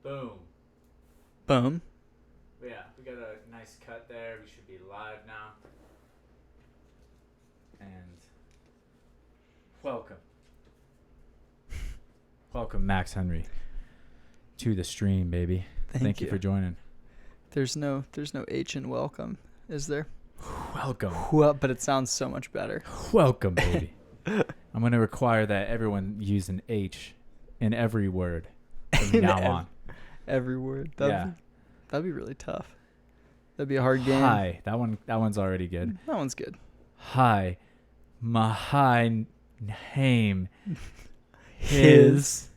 Boom. Boom. Yeah, we got a nice cut there. We should be live now. And welcome. Welcome, Max Henry, to the stream, baby. Thank you for joining. There's no H in welcome, is there? Welcome. But it sounds so much better. Welcome, baby. I'm going to require that everyone use an H in every word from now on. Every word. That'd That'd be really tough. That'd be a hard game. Hi. That one's already good. That one's good. Hi. My name is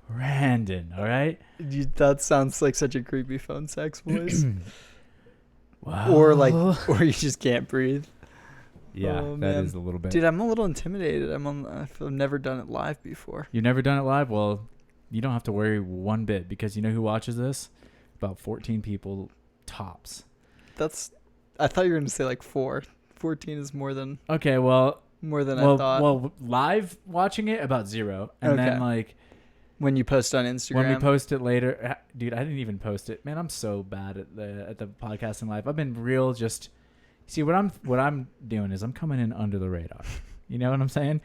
Brandon. All right? That sounds like such a creepy phone sex voice. Wow. Or you just can't breathe. Yeah, that is a little bit. Dude, I'm a little intimidated. I've never done it live before. You've never done it live? Well, you don't have to worry one bit because you know who watches this? About 14 people tops. I thought you were going to say like 4. 14 is more than. Okay, well. More than I thought. Well, live watching it about 0, and then like. When you post on Instagram. When we post it later, dude, I didn't even post it. Man, I'm so bad at the podcasting life. I've been real. Just see what I'm doing is I'm coming in under the radar. You know what I'm saying?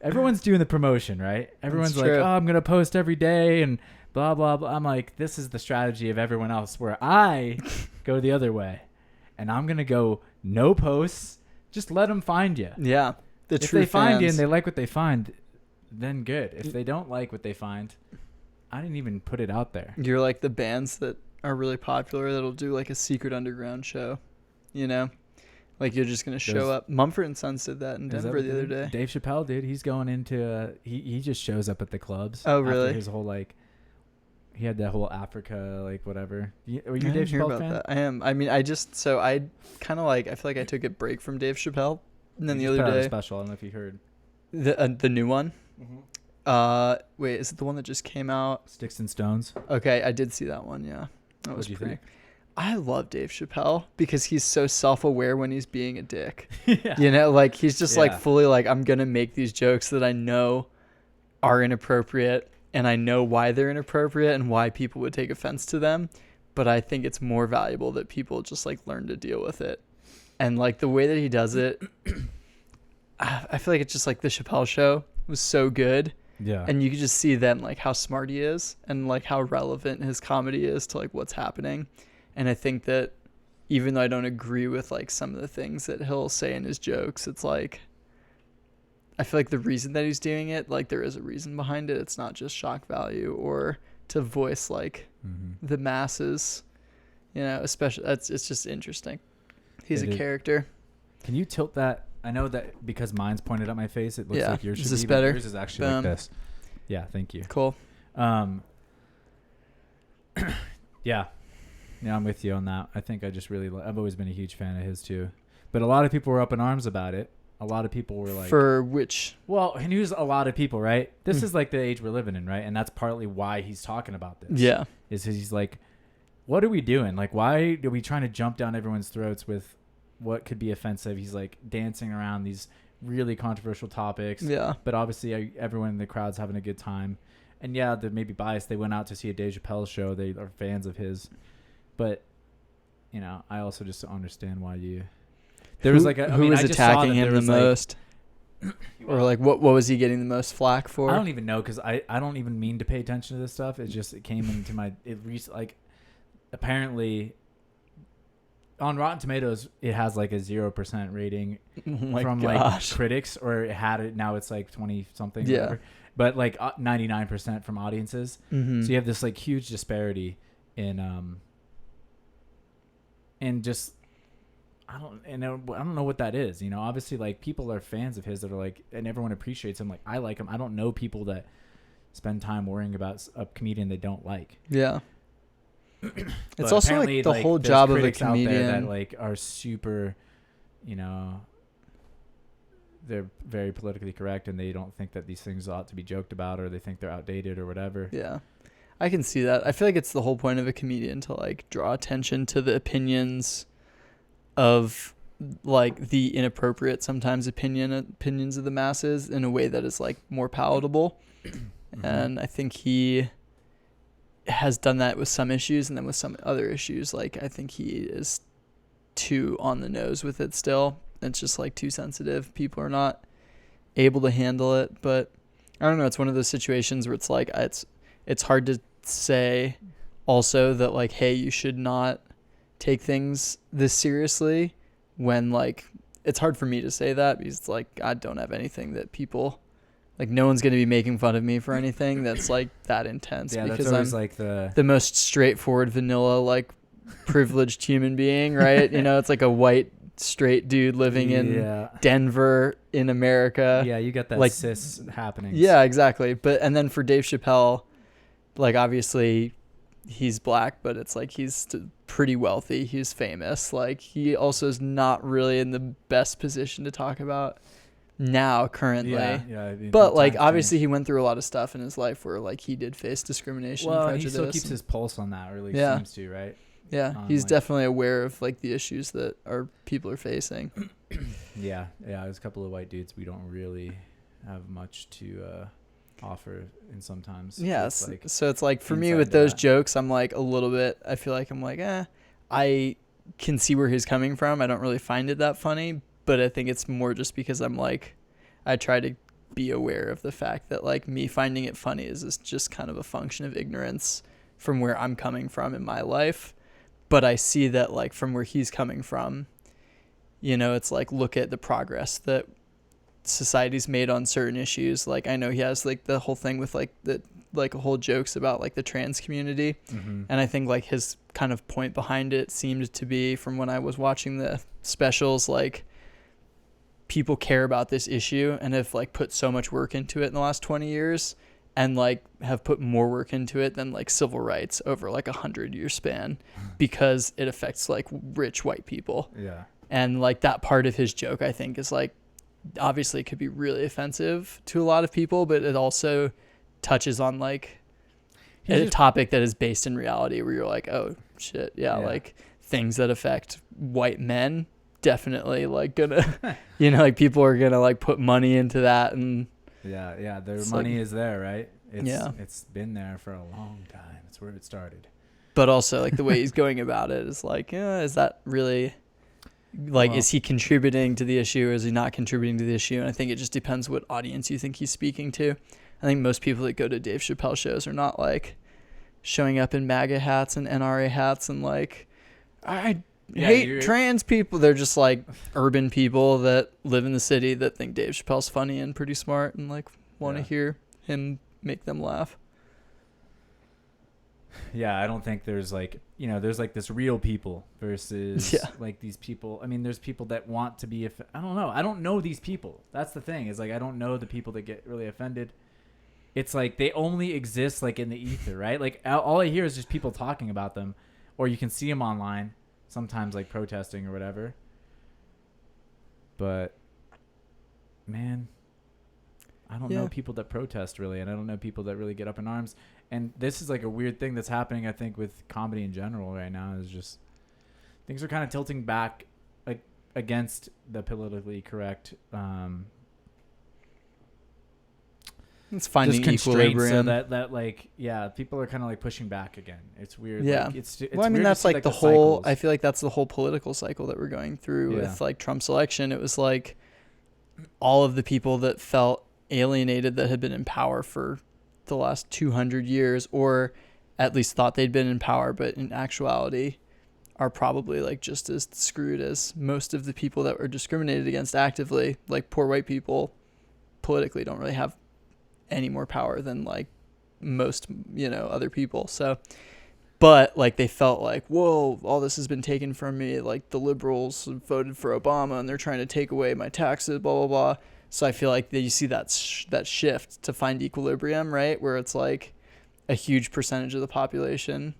Everyone's doing the promotion, right? Everyone's like, oh, I'm gonna post every day and blah blah blah. I'm like, this is the strategy of everyone else, where I go the other way, and I'm gonna go no posts. Just let them find you. Yeah, if they find you and they like what they find, then good. If they don't like what they find, I didn't even put it out there. You're like the bands that are really popular that'll do like a secret underground show, you know? Like you're just going to show up. Mumford & Sons did that in Denver the other day. Dave Chappelle, dude, he's going into, he just shows up at the clubs. Oh, really? After his whole he had that whole Africa, whatever. Were you a Dave Chappelle fan? That. I am. I mean, I kind of I feel like I took a break from Dave Chappelle. And then the other day. Special, I don't know if you heard. The new one? Mm-hmm. Wait, is it the one that just came out? Sticks and Stones. Okay, I did see that one. Yeah, that was pretty. I love Dave Chappelle because he's so self-aware when he's being a dick. Yeah. You know, like he's just like fully like, I'm gonna make these jokes that I know are inappropriate, and I know why they're inappropriate and why people would take offense to them. But I think it's more valuable that people just like learn to deal with it, and like the way that he does it. I feel like it's just like the Chappelle show was so good. Yeah. And you could just see then like how smart he is and like how relevant his comedy is to like what's happening. And I think that even though I don't agree with like some of the things that he'll say in his jokes, it's like, I feel like the reason that he's doing it, like there is a reason behind it. It's not just shock value or to voice like the masses, you know, especially it's just interesting. He's a character. Can you tilt that? I know that because mine's pointed at my face, it looks like yours should be. Is this better? Yours is actually like this. Yeah, thank you. Cool. Yeah, I'm with you on that. I think I've always been a huge fan of his too. But a lot of people were up in arms about it. A lot of people were like... For which? Well, and who's a lot of people, right? This is like the age we're living in, right? And that's partly why he's talking about this. Yeah. Is he's like, what are we doing? Like, why are we trying to jump down everyone's throats with what could be offensive? He's like dancing around these really controversial topics. Yeah. But obviously everyone in the crowd's having a good time. And yeah, they're maybe biased. They went out to see a Dave Chappelle show. They are fans of his. But, you know, I also just understand why you... There was like who was attacking him the most? Or like what was he getting the most flack for? I don't even know because I don't even mean to pay attention to this stuff. It came into my... apparently... On Rotten Tomatoes, it has like a 0% rating like critics, or it had it. Now it's like 20 something. Yeah. Whatever. But like 99% from audiences. Mm-hmm. So you have this like huge disparity in just I don't know what that is. You know, obviously like people are fans of his that are like, and everyone appreciates him. Like I like him. I don't know people that spend time worrying about a comedian they don't like. Yeah. It's also like the whole job of a comedian out there that like are super, you know, they're very politically correct and they don't think that these things ought to be joked about, or they think they're outdated or whatever. Yeah, I can see that. I feel like it's the whole point of a comedian to like draw attention to the opinions of like the inappropriate sometimes opinions of the masses in a way that is like more palatable. Mm-hmm. And I think he has done that with some issues, and then with some other issues, like I think he is too on the nose with it still. It's just like too sensitive. People are not able to handle it. But I don't know. It's one of those situations where it's like it's hard to say also that like, hey, you should not take things this seriously, when like it's hard for me to say that, because it's like I don't have anything that people like, no one's going to be making fun of me for anything that's like that intense. Yeah, because that's always I'm like the most straightforward vanilla like privileged human being, right? You know, it's like a white straight dude living in Denver in America. Yeah, you got that like cis happening. Yeah, exactly. But and then for Dave Chappelle, like obviously he's black, but it's like he's pretty wealthy, he's famous. Like he also is not really in the best position to talk about now currently. Yeah, but like obviously he went through a lot of stuff in his life where like he did face discrimination and prejudice. He still keeps his pulse on that, or at least seems to, right? Yeah, he's like, definitely aware of like the issues that our people are facing. Yeah, there's a couple of white dudes we don't really have much to offer in sometimes. Yeah, so it's like for me with those jokes, I'm like a little bit, I feel like I'm like, I can see where he's coming from. I don't really find it that funny, but I think it's more just because I'm like, I try to be aware of the fact that like me finding it funny is just kind of a function of ignorance from where I'm coming from in my life. But I see that like from where he's coming from, you know, it's like, look at the progress that society's made on certain issues. Like I know he has like the whole thing with like the like whole jokes about like the trans community. Mm-hmm. And I think like his kind of point behind it seemed to be, from when I was watching the specials, like people care about this issue and have like put so much work into it in the last 20 years and like have put more work into it than like civil rights over like 100-year span, because it affects like rich white people. Yeah. And like that part of his joke, I think, is like, obviously it could be really offensive to a lot of people, but it also touches on like a topic that is based in reality, where you're like, oh shit, yeah. Like things that affect white men definitely like gonna you know, like people are gonna like put money into that. And their money is there, right? It's been there for a long time. It's where it started. But also like the way he's going about it is like, is that really like, is he contributing to the issue, or is he not contributing to the issue? And I think it just depends what audience you think he's speaking to. I think most people that go to Dave Chappelle shows are not like showing up in MAGA hats and NRA hats and like, I hate trans people. They're just like urban people that live in the city that think Dave Chappelle's funny and pretty smart and like want to hear him make them laugh. Yeah, I don't think there's like, you know, there's like this real people versus like these people. I mean, there's people that want to be, I don't know. I don't know these people. That's the thing, is like, I don't know the people that get really offended. It's like they only exist like in the ether, right? Like all I hear is just people talking about them, or you can see them online sometimes like protesting or whatever. But man, I don't know people that protest really, and I don't know people that really get up in arms. And this is like a weird thing that's happening, I think, with comedy in general right now, is just things are kind of tilting back like against the politically correct. It's finding equilibrium. So that like, people are kind of like pushing back again. It's weird. Yeah. Like, it's well, I mean, that's like the whole, cycles. I feel like that's the whole political cycle that we're going through with like Trump's election. It was like all of the people that felt alienated, that had been in power for the last 200 years, or at least thought they'd been in power, but in actuality are probably like just as screwed as most of the people that were discriminated against actively. Like poor white people politically don't really have any more power than like most, you know, other people. So, but like they felt like, whoa, all this has been taken from me. Like the liberals voted for Obama and they're trying to take away my taxes, blah, blah, blah. So I feel like that you see that shift to find equilibrium, right? Where it's like a huge percentage of the population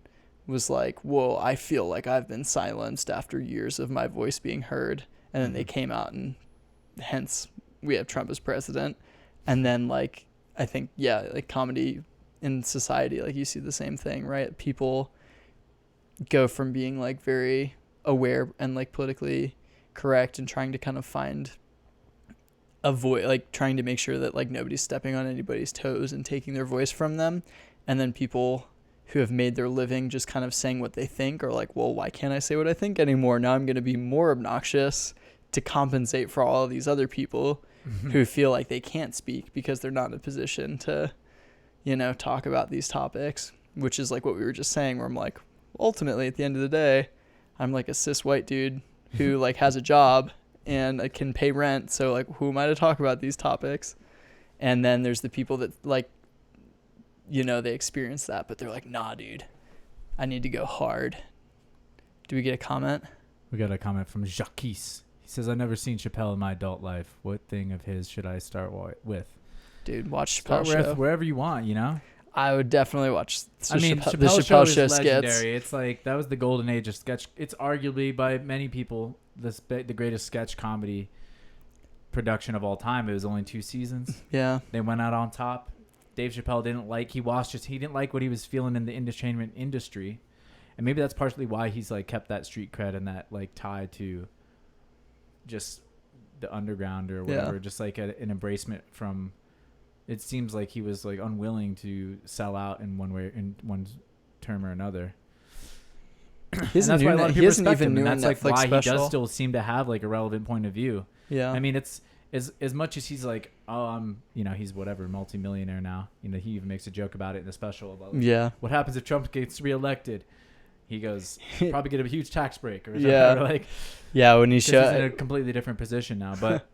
was like, whoa, I feel like I've been silenced after years of my voice being heard. And then they came out, and hence we have Trump as president. And then like, I think, like comedy in society, like you see the same thing, right? People go from being like very aware and like politically correct and trying to kind of find a voice, like trying to make sure that like nobody's stepping on anybody's toes and taking their voice from them. And then people who have made their living just kind of saying what they think, or like, well, why can't I say what I think anymore? Now I'm going to be more obnoxious to compensate for all of these other people who feel like they can't speak because they're not in a position to, you know, talk about these topics, which is like what we were just saying, where I'm like, ultimately at the end of the day, I'm like a cis white dude who like has a job and I can pay rent. So like, who am I to talk about these topics? And then there's the people that like, you know, they experience that, but they're like, nah, dude, I need to go hard. Do we get a comment? We got a comment from Jacques. He says, I've never seen Chappelle in my adult life. What thing of his should I start with? Dude, watch Start Chappelle show. with wherever you want, you know? I would definitely watch the Chappelle Chappelle show is skits. legendary. It's like, that was the golden age of sketch. It's arguably by many people the greatest sketch comedy production of all time. It was only 2 seasons. Yeah. They went out on top. Dave Chappelle didn't like what he was feeling in the entertainment industry. And maybe that's partially why he's like kept that street cred and that like tie to just the underground or whatever. Just like an embracement from, it seems like he was like unwilling to sell out in one term or another. He isn't even new in that's Netflix like why special. he does still seem to have like a relevant point of view. Yeah. I mean, it's as much as he's like, oh, I'm, you know, he's whatever, multimillionaire now. You know, he even makes a joke about it in the special about what happens if Trump gets reelected. He goes, probably get a huge tax break or something. Like, when he he's in a completely different position now. But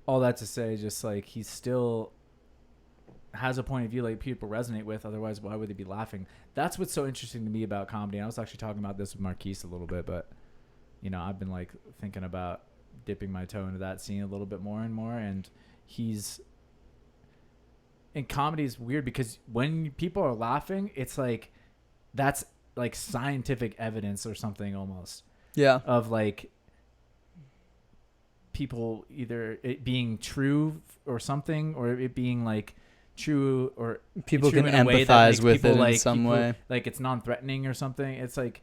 all that to say, just like he still has a point of view like people resonate with. Otherwise, why would they be laughing? That's what's so interesting to me about comedy. And I was actually talking about this with Marquise a little bit, but you know, I've been like thinking about dipping my toe into that scene a little bit more and more. And in comedy is weird because when people are laughing, it's like that's like scientific evidence or something almost. Yeah. Of like people either it being true or something, or it being like true, or people true can empathize with it in some way. Like it's non-threatening or something. It's like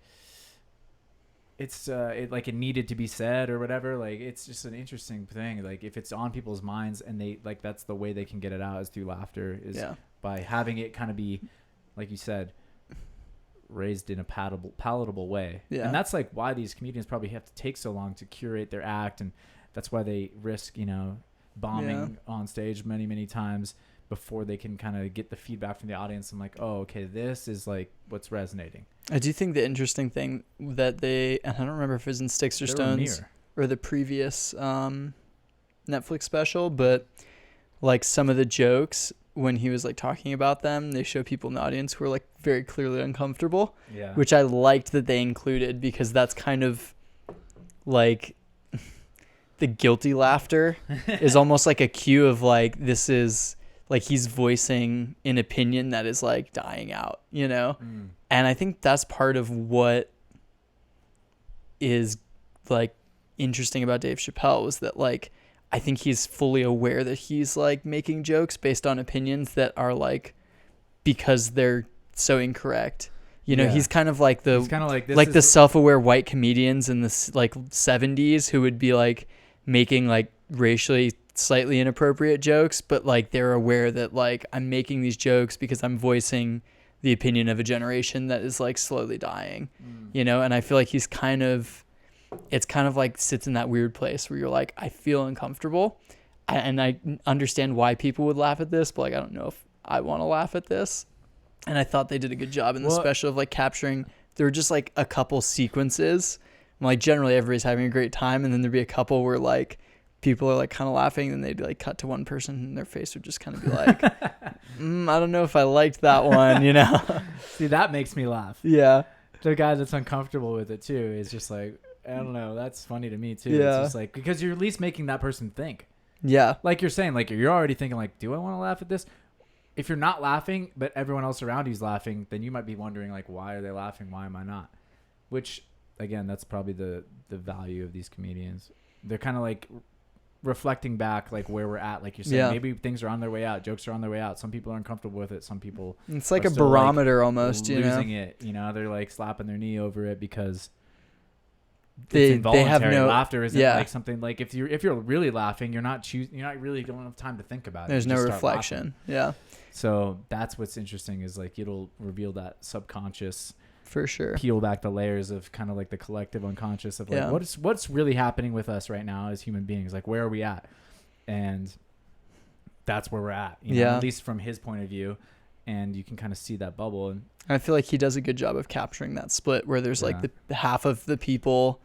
it needed to be said or whatever. Like it's just an interesting thing. Like if it's on people's minds and they like, that's the way they can get it out is through laughter, is by having it kind of be, like you said, raised in a palatable way. Yeah. And that's like why these comedians probably have to take so long to curate their act, and that's why they risk, you know, bombing on stage many, many times before they can kind of get the feedback from the audience. I'm like, oh, okay, this is like what's resonating. I do think the interesting thing that and I don't remember if it was in Sticks or Stones or the previous Netflix special, but like some of the jokes when he was like talking about them, they show people in the audience who are like very clearly uncomfortable, which I liked that they included, because that's kind of like the guilty laughter is almost like a cue of like, this is like he's voicing an opinion that is like dying out, you know? And I think that's part of what is like interesting about Dave Chappelle, was that like, I think he's fully aware that he's like making jokes based on opinions that are like, because they're so incorrect. You know, he's kind of like the self-aware white comedians in the like 70s who would be like making like racially slightly inappropriate jokes, but like they're aware that like I'm making these jokes because I'm voicing the opinion of a generation that is like slowly dying, you know? And I feel like it's kind of like sits in that weird place where you're like, I feel uncomfortable and I understand why people would laugh at this, but like, I don't know if I want to laugh at this. And I thought they did a good job in the special of like capturing, there were just like a couple sequences. Like generally everybody's having a great time, and then there'd be a couple where like people are like kind of laughing, and they'd like cut to one person and their face would just kind of be like, I don't know if I liked that one, you know? See, that makes me laugh. Yeah. The guy that's uncomfortable with it too is just like, I don't know. That's funny to me too. Yeah. It's just like, because you're at least making that person think. Yeah. Like you're saying, like you're already thinking like, do I want to laugh at this? If you're not laughing, but everyone else around you's laughing, then you might be wondering like, why are they laughing? Why am I not? Which again, that's probably the value of these comedians. They're kind of like reflecting back like where we're at, like you're saying. Maybe things are on their way out, jokes are on their way out. Some people are uncomfortable with it, some people it's like a barometer, like, almost, you know, losing it, you know, they're like slapping their knee over it because they have no laughter isn't like something like if you're really laughing, you're not really don't have time to think about it. There's no reflection. So that's what's interesting is like it'll reveal that subconscious, For sure. peel back the layers of kind of like the collective unconscious of like Yeah. what's really happening with us right now as human beings. Like where are we at? And that's where we're at. You know, Yeah. at least from his point of view. And you can kind of see that bubble. And I feel like he does a good job of capturing that split where there's like Yeah. the half of the people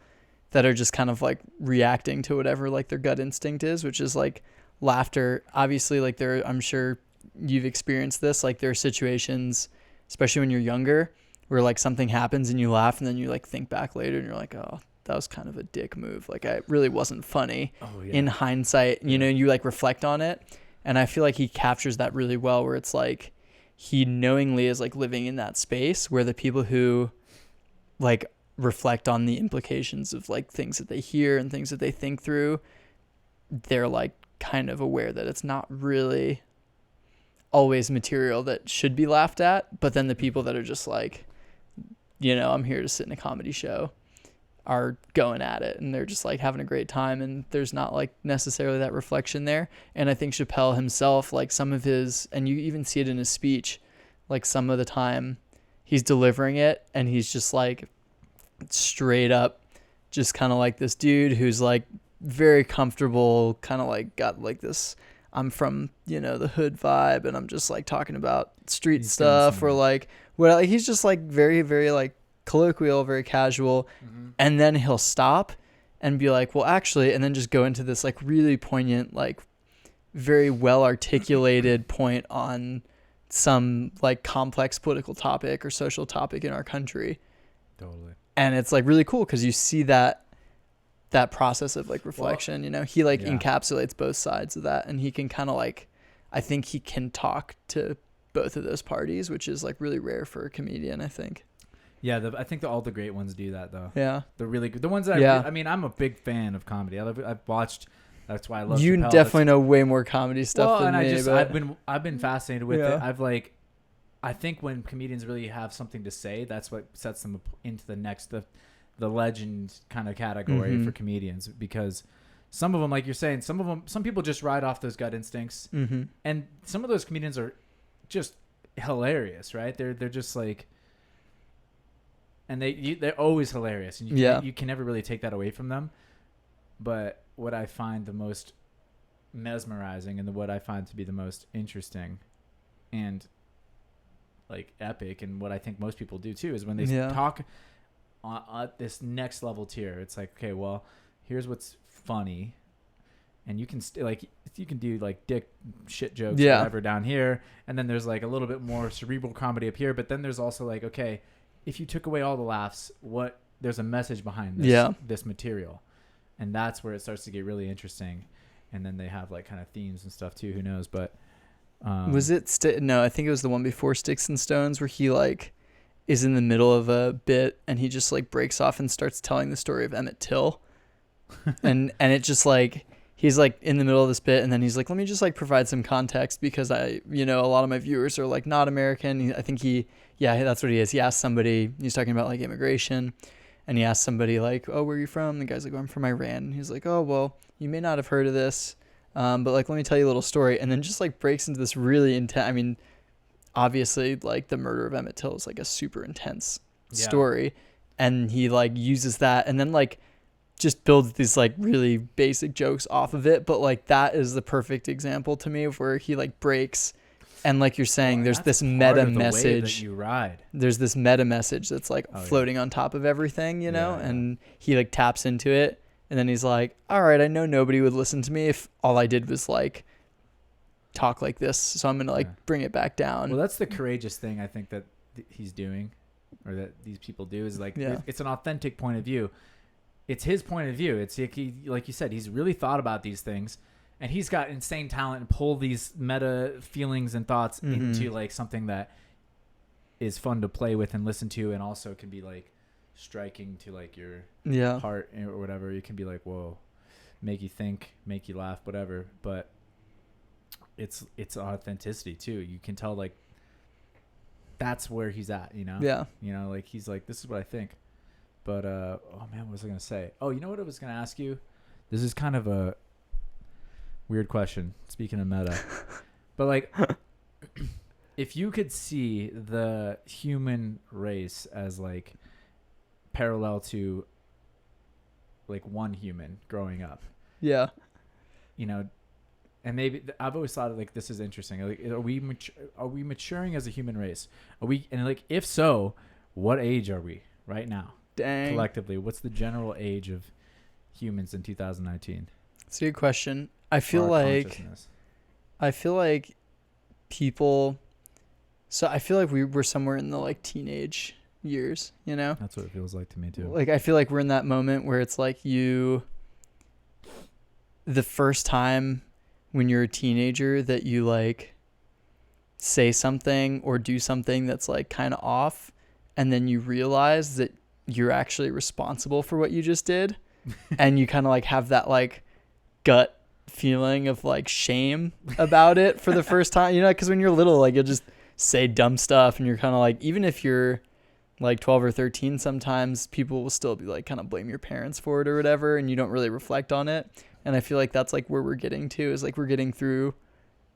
that are just kind of like reacting to whatever like their gut instinct is, which is like laughter. Obviously, like I'm sure you've experienced this. Like there are situations, especially when you're younger, where like something happens and you laugh and then you like think back later and you're like, oh, that was kind of a dick move. Like it really wasn't funny. oh yeah. In hindsight, you know, you like reflect on it. And I feel like he captures that really well where it's like he knowingly is like living in that space where the people who like reflect on the implications of like things that they hear and things that they think through, they're like kind of aware that it's not really always material that should be laughed at. But then the people that are just like, you know, I'm here to sit in a comedy show are going at it and they're just like having a great time and there's not like necessarily that reflection there. And I think Chappelle himself, like some of his, and you even see it in his speech, like some of the time he's delivering it and he's just like straight up just kind of like this dude who's like very comfortable, kind of like got like this I'm from, you know, the hood vibe and I'm just like talking about street He's stuff or something. like well he's just like very, very like colloquial, very casual. And then he'll stop and be like, well, actually, and then just go into this like really poignant, like very well articulated point on some like complex political topic or social topic in our country. Totally. And it's like really cool because you see that process of like reflection, you know, he like encapsulates both sides of that and he can kind of like, I think he can talk to both of those parties, which is like really rare for a comedian, I think. Yeah, I think all the great ones do that though. Yeah, The really good, the ones that I mean, I'm a big fan of comedy. I've watched. That's why I love. you Chappelle. definitely know way more comedy stuff than and me. I've been fascinated with Yeah. it. I've like, I think when comedians really have something to say, that's what sets them into the next the legend kind of category for comedians because some of them, like you're saying, some people just ride off those gut instincts, and some of those comedians are just hilarious, right? They're just like. And they're always hilarious, and you can never really take that away from them. But what I find the most mesmerizing, and what I find to be the most interesting, and like epic, and what I think most people do too, is when they talk at this next level tier. It's like, okay, well, here's what's funny, and you can you can do like dick shit jokes, whatever down here, and then there's like a little bit more cerebral comedy up here. But then there's also like, okay. If you took away all the laughs, there's a message behind this material, and that's where it starts to get really interesting. And then they have like kind of themes and stuff too. Who knows? But was it? No, I think it was the one before Sticks and Stones where he like is in the middle of a bit and he just like breaks off and starts telling the story of Emmett Till, and it just like. He's like in the middle of this bit and then he's like, let me just like provide some context because a lot of my viewers are like not American. I think that's what he is. He asked somebody, he's talking about like immigration and he asked somebody like, oh, where are you from? The guy's like, oh, I'm from Iran. And he's like, oh, well, you may not have heard of this. But like, let me tell you a little story. And then just like breaks into this really intense, I mean, obviously like the murder of Emmett Till is like a super intense story. And he like uses that and then like, just builds these like really basic jokes off of it, but like that is the perfect example to me of where he like breaks and like you're saying there's this meta message you ride. There's this meta message that's like floating on top of everything, you know, and he like taps into it and then he's like, all right, I know nobody would listen to me if all I did was like talk like this, so I'm gonna like bring it back down. Well, that's the courageous thing I think that he's doing or that these people do is like it's an authentic point of view. It's his point of view. It's like you said, he's really thought about these things, and he's got insane talent to pull these meta feelings and thoughts into like something that is fun to play with and listen to, and also can be like striking to like your heart or whatever. It can be like, whoa, make you think, make you laugh, whatever. But it's authenticity too. You can tell like that's where he's at. You know. Yeah. You know, like he's like, this is what I think. But, oh man, what was I going to say? Oh, you know what I was going to ask you? This is kind of a weird question, speaking of meta. But, like, if you could see the human race as like parallel to like one human growing up, Yeah. you know, and maybe I've always thought like this is interesting. Like, are we maturing as a human race? Are we, and like if so, what age are we right now? Dang. Collectively, what's the general age of humans in 2019? It's a good question. I feel Our like consciousness. people. So I feel like we were somewhere in the like teenage years, you know? That's what it feels like to me too. Like I feel like we're in that moment where it's like the first time when you're a teenager that you like say something or do something that's like kind of off, and then you realize that you're actually responsible for what you just did, and you kind of like have that like gut feeling of like shame about it for the first time, you know, because when you're little, like you'll just say dumb stuff, and you're kind of like, even if you're like 12 or 13, sometimes people will still be like kind of blame your parents for it or whatever, and you don't really reflect on it. And I feel like that's like where we're getting to, is like we're getting through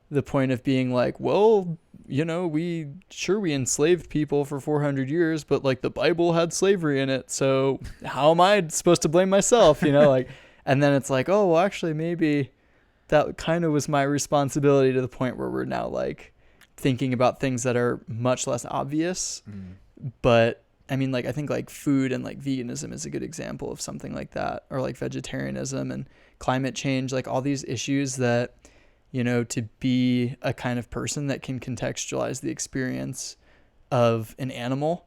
the point of being like, well, you know, we enslaved people for 400 years, but like the Bible had slavery in it, so how am I supposed to blame myself, you know? Like, and then it's like, oh, well, actually maybe that kind of was my responsibility, to the point where we're now like thinking about things that are much less obvious. But I mean, like, I think like food and like veganism is a good example of something like that, or like vegetarianism and climate change, like all these issues that, you know, to be a kind of person that can contextualize the experience of an animal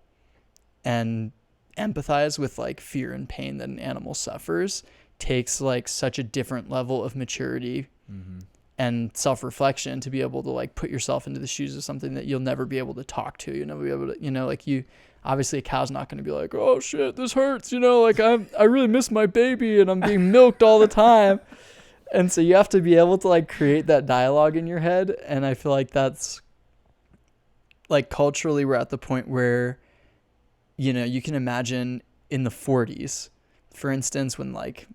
and empathize with like fear and pain that an animal suffers takes like such a different level of maturity and self-reflection to be able to like put yourself into the shoes of something that you'll never be able to talk to, you'll never be able to, you know, like you, obviously a cow's not going to be like, oh shit, this hurts, you know, like I really miss my baby and I'm being milked all the time. And so you have to be able to like create that dialogue in your head. And I feel like that's like culturally we're at the point where, you know, you can imagine in the 40s, for instance, when like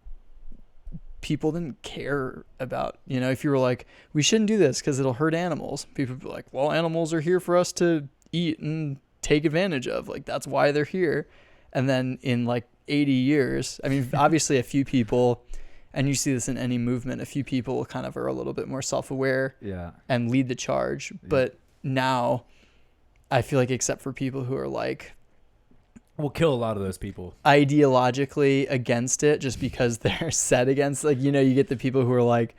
people didn't care about, you know, if you were like, we shouldn't do this because it'll hurt animals, people would be like, well, animals are here for us to eat and take advantage of, like that's why they're here. And then in like 80 years, I mean, obviously a few people, and you see this in any movement, a few people kind of are a little bit more self-aware and lead the charge. But now I feel like, except for people who are like, we'll kill a lot of those people ideologically against it just because they're set against, like, you know, you get the people who are like,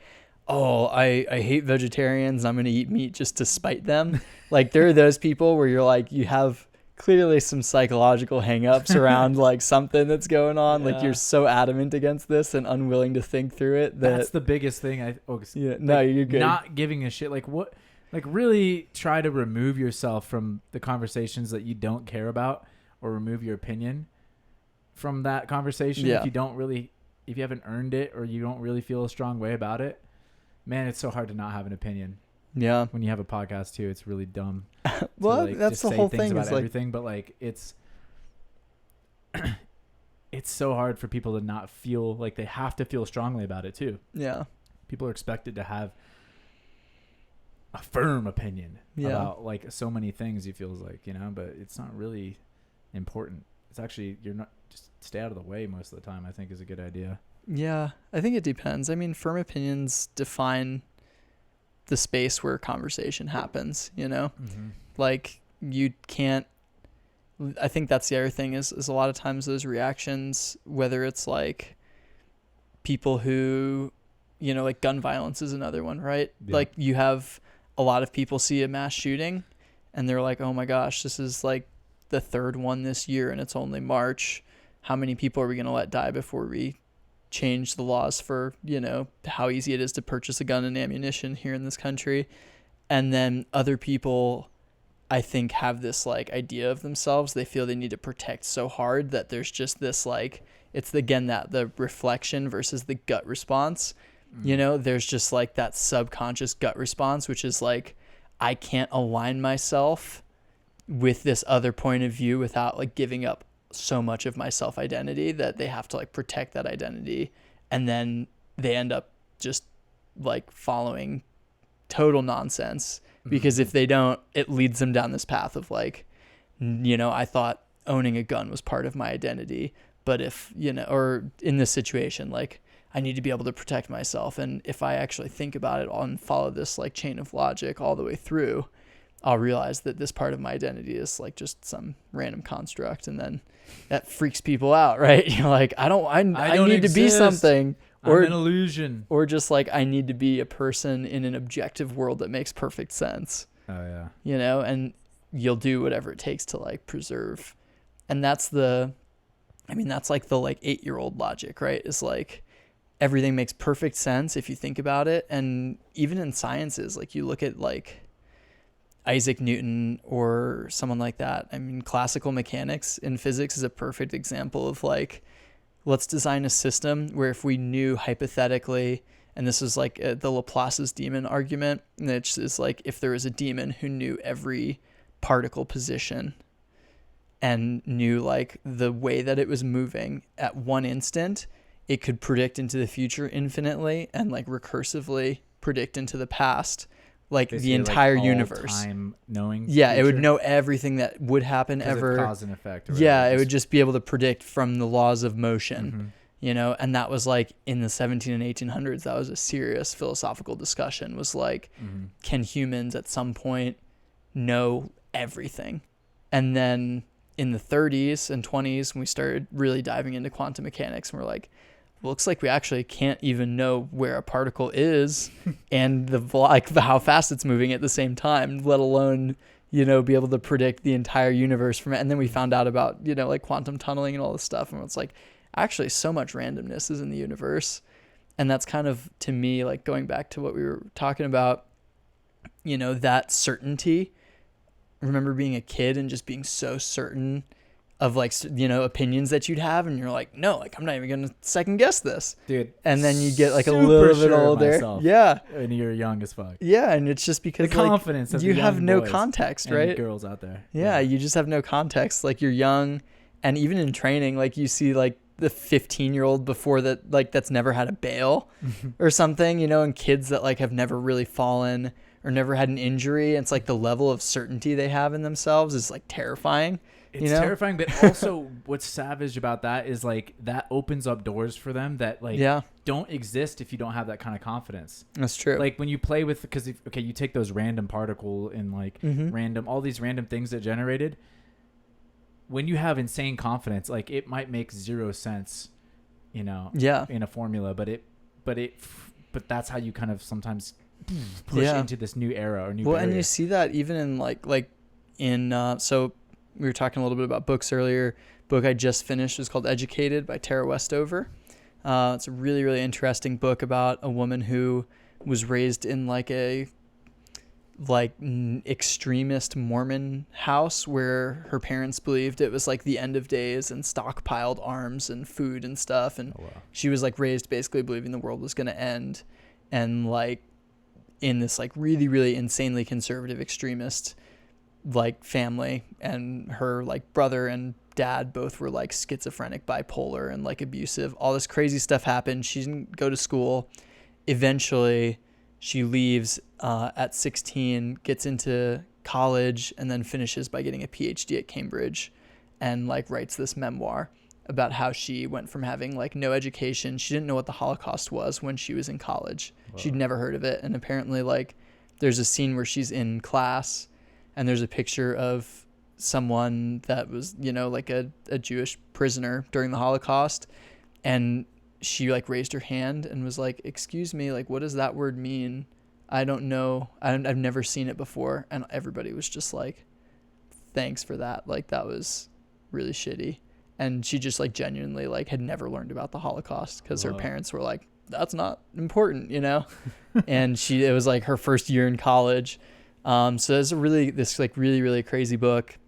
oh, I hate vegetarians, I'm going to eat meat just to spite them. Like there are those people where you're like, you have clearly some psychological hangups around like something that's going on. Like you're so adamant against this and unwilling to think through it. That's the biggest thing. No, you're good. Not giving a shit. Like what, like really try to remove yourself from the conversations that you don't care about, or remove your opinion from that conversation. If you don't really, if you haven't earned it, or you don't really feel a strong way about it, man, it's so hard to not have an opinion. Yeah. When you have a podcast too, it's really dumb. Well, like, that's the whole thing. About is like everything, but like it's so hard for people to not feel like they have to feel strongly about it too. Yeah. People are expected to have a firm opinion about like so many things. It feels like, you know, but it's not really important. It's actually, you're not, just stay out of the way most of the time, I think is a good idea. Yeah, I think it depends. I mean, firm opinions define the space where conversation happens, you know? Like you can't, I think that's the other thing is a lot of times those reactions, whether it's like people who, you know, like gun violence is another one, right? Yeah. Like you have a lot of people see a mass shooting and they're like, oh my gosh, this is like the third one this year and it's only March. How many people are we going to let die before we change the laws for, you know, how easy it is to purchase a gun and ammunition here in this country? And then other people, I think, have this like idea of themselves. They feel they need to protect so hard that there's just this like, it's again that the reflection versus the gut response. You know, there's just like that subconscious gut response, which is like, I can't align myself with this other point of view without like giving up so much of my self-identity, that they have to like protect that identity. And then they end up just like following total nonsense because if they don't, it leads them down this path of like, I thought owning a gun was part of my identity, but if, or in this situation, like I need to be able to protect myself. And if I actually think about it and follow this like chain of logic all the way through, I'll realize that this part of my identity is like just some random construct. And then that freaks people out, right? You're like, I need exist. to be something. Or an illusion. Or just like, I need to be a person in an objective world that makes perfect sense. Oh yeah. And you'll do whatever it takes to like preserve. And that's like the 8-year-old logic, right? It's like everything makes perfect sense if you think about it. And even in sciences, like you look at like Isaac Newton or someone like that. I mean, classical mechanics in physics is a perfect example of like, let's design a system where if we knew hypothetically, and this is like the Laplace's demon argument, which is like if there was a demon who knew every particle position and knew like the way that it was moving at one instant, it could predict into the future infinitely and like recursively predict into the past, like basically the entire universe. Time knowing. Yeah, future. It would know everything that would happen ever. Cause and effect. Yeah, it would just be able to predict from the laws of motion, and that was like in the 17 and 1800s, that was a serious philosophical discussion, was like, can humans at some point know everything? And then in the 30s and 20s, when we started really diving into quantum mechanics, and we're like, looks like we actually can't even know where a particle is and how fast it's moving at the same time, let alone, be able to predict the entire universe from it. And then we found out about, like quantum tunneling and all this stuff. And it's like, actually so much randomness is in the universe. And that's kind of, to me, like going back to what we were talking about, that certainty. Remember being a kid and just being so certain of like, opinions that you'd have, and you're like, no, like I'm not even going to second guess this. Dude. And then you get like a little bit older. Yeah. And you're young as fuck. Yeah. And it's just because the confidence of you the have young no boys context, and right? Girls out there. Yeah. You just have no context. Like you're young, and even in training, like you see like the 15-year-old before that, like that's never had a bail or something, and kids that like have never really fallen or never had an injury. It's like the level of certainty they have in themselves is like terrifying. It's terrifying, but also what's savage about that is like that opens up doors for them that like don't exist if you don't have that kind of confidence. That's true. Like when you play with, because you take those random particle and like all these random things that generated. When you have insane confidence, like it might make zero sense, in a formula, but that's how you kind of sometimes push into this new era or new. Well, barrier. and you see that even in so. We were talking a little bit about books earlier. Book I just finished was called Educated by Tara Westover. It's a really, really interesting book about a woman who was raised in like a extremist Mormon house where her parents believed it was like the end of days and stockpiled arms and food and stuff. And she was like raised basically believing the world was going to end, and like in this like really, really insanely conservative extremist like family, and her like brother and dad both were like schizophrenic, bipolar, and like abusive. All this crazy stuff happened. She didn't go to school. Eventually she leaves at 16, gets into college, and then finishes by getting a PhD at Cambridge, and like writes this memoir about how she went from having like no education. She didn't know what the Holocaust was when she was in college. She'd never heard of it. And apparently like there's a scene where she's in class and there's a picture of someone that was, like a Jewish prisoner during the Holocaust. And she like raised her hand and was like, excuse me, like, what does that word mean? I don't know. I've never seen it before. And everybody was just like, thanks for that. Like, that was really shitty. And she just like genuinely like had never learned about the Holocaust because her parents were like, that's not important, and it was like her first year in college. So it's really really crazy book.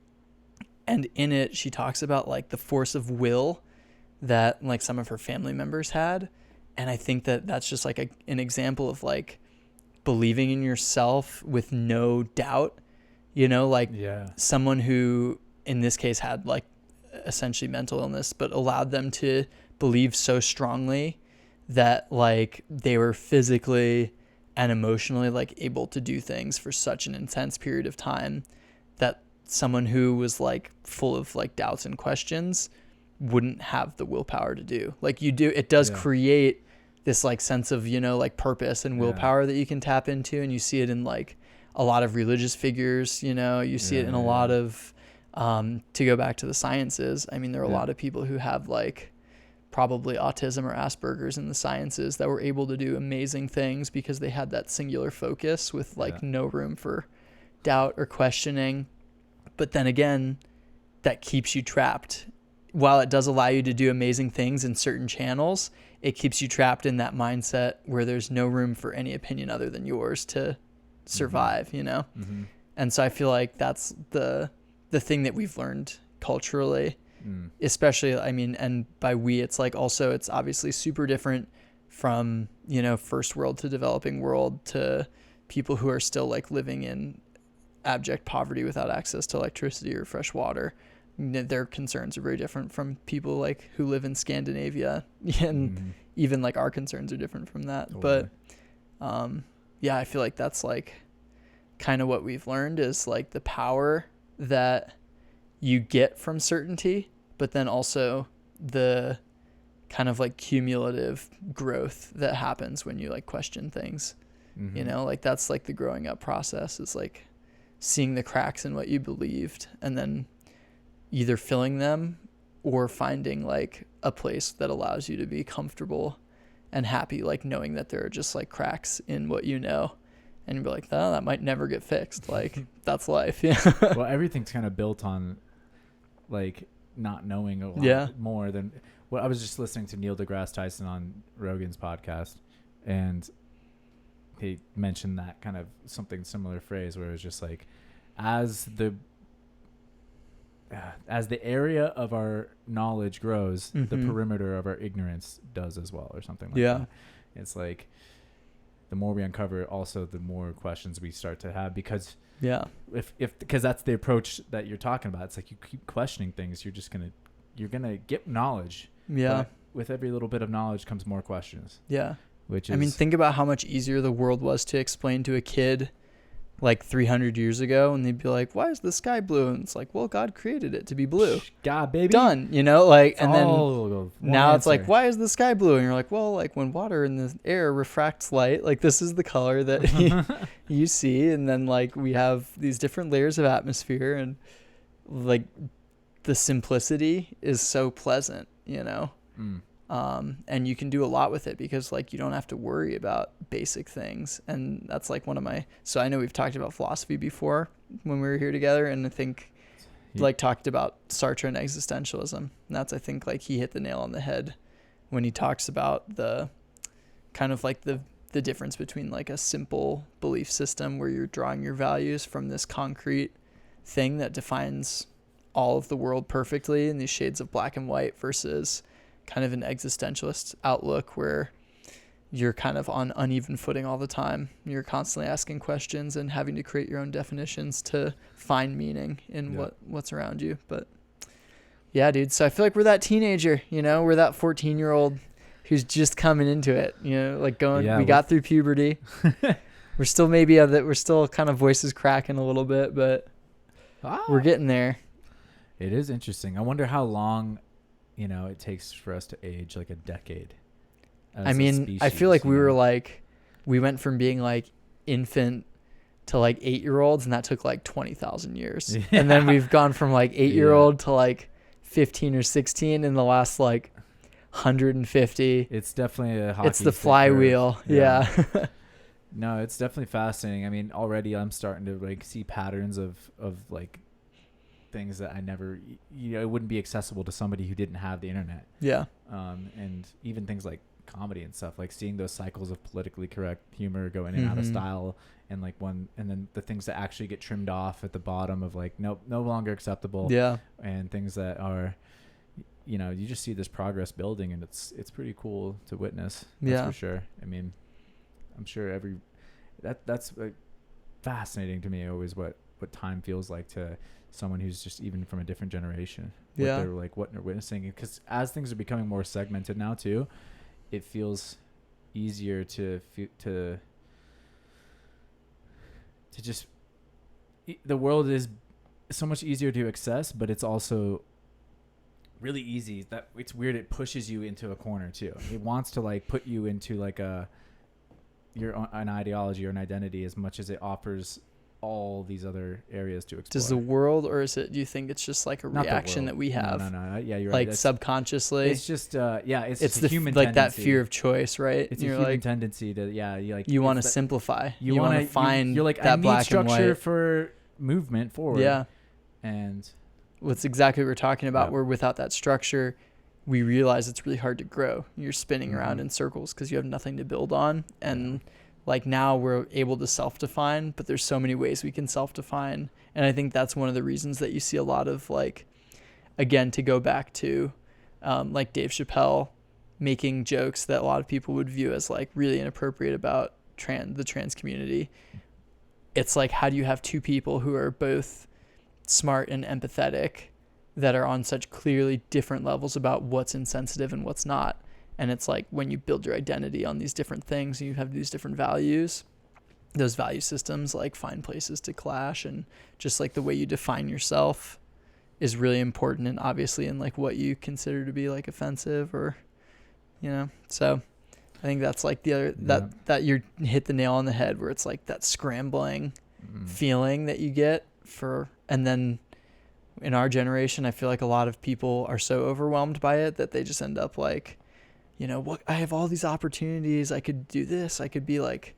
And in it, she talks about like the force of will that like some of her family members had. And I think that that's just like an example of like believing in yourself with no doubt, someone who in this case had like essentially mental illness, but allowed them to believe so strongly that like they were physically and emotionally like able to do things for such an intense period of time that someone who was like full of like doubts and questions wouldn't have the willpower to do. Like you do, it does create this like sense of, you know, like purpose and willpower that you can tap into. And you see it in like a lot of religious figures, you know, you see it in a lot of, to go back to the sciences. I mean, there are a lot of people who have like probably autism or Asperger's in the sciences that were able to do amazing things because they had that singular focus with like no room for doubt or questioning. But then again, that keeps you trapped. While it does allow you to do amazing things in certain channels, it keeps you trapped in that mindset where there's no room for any opinion other than yours to survive, you know? Mm-hmm. And so I feel like that's the thing that we've learned culturally, especially, I mean, and by we, it's like also, it's obviously super different from, you know, first world to developing world to people who are still like living in abject poverty without access to electricity or fresh water. Their concerns are very different from people like who live in Scandinavia, and even like our concerns are different from that. Totally. But yeah, I feel like that's like kind of what we've learned is like the power that you get from certainty, but then also the kind of like cumulative growth that happens when you like question things. You know, like that's like the growing up process is like seeing the cracks in what you believed and then either filling them or finding like a place that allows you to be comfortable and happy, like knowing that there are just like cracks in what you know, and you'd be like, oh, that might never get fixed. Like that's life. Yeah. Well, everything's kind of built on like not knowing a lot more than what I was just listening to Neil deGrasse Tyson on Rogan's podcast, and he mentioned that kind of something similar phrase where it was just like, as the area of our knowledge grows, the perimeter of our ignorance does as well, or something like that. It's like the more we uncover, also the more questions we start to have, because because that's the approach that you're talking about. It's like you keep questioning things, you're gonna get knowledge. But with every little bit of knowledge comes more questions. Which is, I mean, think about how much easier the world was to explain to a kid like 300 years ago, and they'd be like, why is the sky blue? And it's like, well, God created it to be blue. God, baby. Done, you know, like, and then now answer. It's like, why is the sky blue? And you're like, well, like when water in the air refracts light, like this is the color that you see. And then like we have these different layers of atmosphere, and like the simplicity is so pleasant, you know? And you can do a lot with it because like you don't have to worry about basic things. And that's like so I know we've talked about philosophy before when we were here together, and I think like talked about Sartre and existentialism. And that's, I think like he hit the nail on the head when he talks about the kind of like the difference between like a simple belief system where you're drawing your values from this concrete thing that defines all of the world perfectly in these shades of black and white versus kind of an existentialist outlook where you're kind of on uneven footing all the time. You're constantly asking questions and having to create your own definitions to find meaning in what's around you. But yeah, dude. So I feel like we're that teenager, you know, we're that 14-year-old who's just coming into it, you know, like we got through puberty. We're still we're still kind of voices cracking a little bit, but we're getting there. It is interesting. I wonder how long, you know, it takes for us to age, like a decade. I mean, species, I feel like we went from being like infant to like 8-year-olds, and that took like 20,000 years. Yeah. And then we've gone from like 8-year-old to like 15 or 16 in the last like 150. It's definitely a hockey. It's the flywheel. Yeah. No, it's definitely fascinating. I mean, already I'm starting to like see patterns of like things that I never, you know, it wouldn't be accessible to somebody who didn't have the internet. Yeah. And even things like comedy and stuff, like seeing those cycles of politically correct humor go in and out of style, and like and then the things that actually get trimmed off at the bottom of like, nope, no longer acceptable. Yeah. And things that are, you know, you just see this progress building, and it's pretty cool to witness. That's for sure. I mean, I'm sure that's like fascinating to me always what time feels like to someone who's just even from a different generation. They're like, what they're witnessing, because as things are becoming more segmented now too, it feels easier to to just, the world is so much easier to access, but it's also really easy that it's weird. It pushes you into a corner too. It wants to like put you into like an ideology or an identity as much as it offers all these other areas to explore. Does the world, or do you think it's just like a Not reaction that we have? No. Yeah, you're like right. Subconsciously. It's just it's it's just a human like tendency. that fear of choice, right? It's a human tendency to you want to simplify. You want to find you're like, that I need black and structure white for movement forward. Yeah. And what's exactly what we're talking about, where without that structure, we realize it's really hard to grow. You're spinning around in circles because you have nothing to build on. And like now we're able to self-define, but there's so many ways we can self-define. And I think that's one of the reasons that you see a lot of, like, again, to go back to like Dave Chappelle making jokes that a lot of people would view as like really inappropriate about the trans community. It's like, how do you have two people who are both smart and empathetic that are on such clearly different levels about what's insensitive and what's not? And it's like, when you build your identity on these different things and you have these different values, those value systems like find places to clash, and just like the way you define yourself is really important, and obviously in like what you consider to be like offensive, or so I think that's like the other that you hit the nail on the head, where it's like that scrambling feeling that you get and then in our generation, I feel like a lot of people are so overwhelmed by it that they just end up like, what, I have all these opportunities. I could do this. I could be like,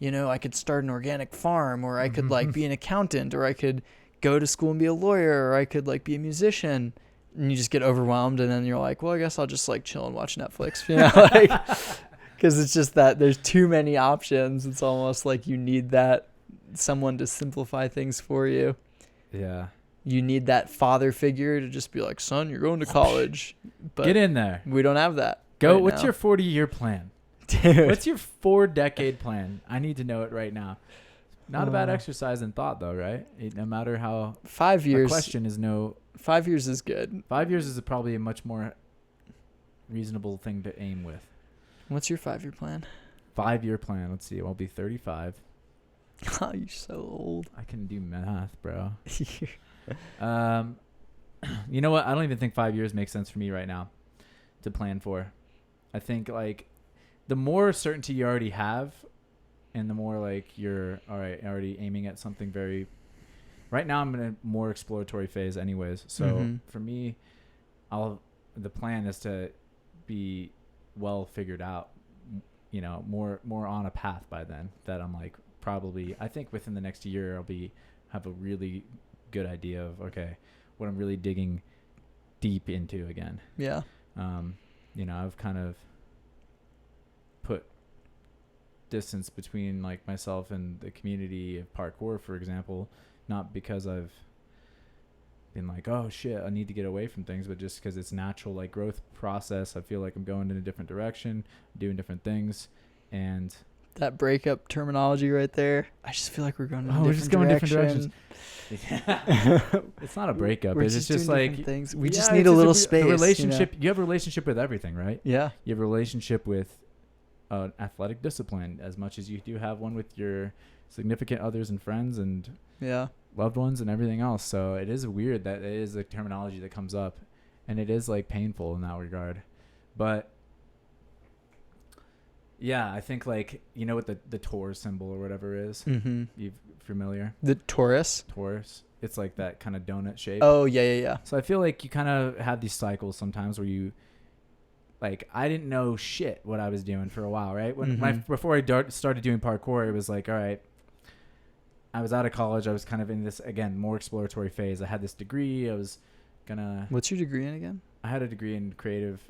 I could start an organic farm, or I could like be an accountant, or I could go to school and be a lawyer, or I could like be a musician. And you just get overwhelmed, and then you're like, well, I guess I'll just like chill and watch Netflix, like, because it's just that there's too many options. It's almost like you need that someone to simplify things for you. Yeah. You need that father figure to just be like, son, you're going to college. But get in there. We don't have that. Go. Right What's now. your 40-year plan? Dude. What's your 4-decade plan? I need to know it right now. Not a bad exercise in thought, though, right? No matter how 5 years. The question is 5 years is good. 5 years is probably a much more reasonable thing to aim with. What's your 5-year plan? 5-year plan. Let's see. I'll be 35. Oh, you're so old. I can do math, bro. You know what? I don't even think 5 years makes sense for me right now to plan for. I think like the more certainty you already have, and the more like you're already aiming at something very. Right now, I'm in a more exploratory phase, anyways. So for me, the plan is to be well figured out. More on a path by then. That I'm like probably. I think within the next year, I'll have a really good idea of what I'm really digging deep into again. Yeah. I've kind of put distance between like myself and the community of parkour, for example, not because I've been like, oh shit, I need to get away from things, but just because it's natural like growth process. I feel like I'm going in a different direction, doing different things, and that breakup terminology right there. I just feel like we're going in we're just going different directions. Yeah. It's not a breakup. It's just like things. We just need a little space. A relationship. You have a relationship with everything, right? Yeah. You have a relationship with athletic discipline as much as you do have one with your significant others and friends and loved ones and everything else. So it is weird that it is the terminology that comes up, and it is like painful in that regard. But yeah, I think like what the Taurus symbol or whatever is. You familiar? The Taurus. It's like that kind of donut shape. Oh yeah. So I feel like you kind of have these cycles sometimes where you, like, I didn't know shit what I was doing for a while, right? Before I started doing parkour, it was like, all right, I was out of college. I was kind of in this again more exploratory phase. I had this degree. I was gonna. What's your degree in again? I had a degree in creative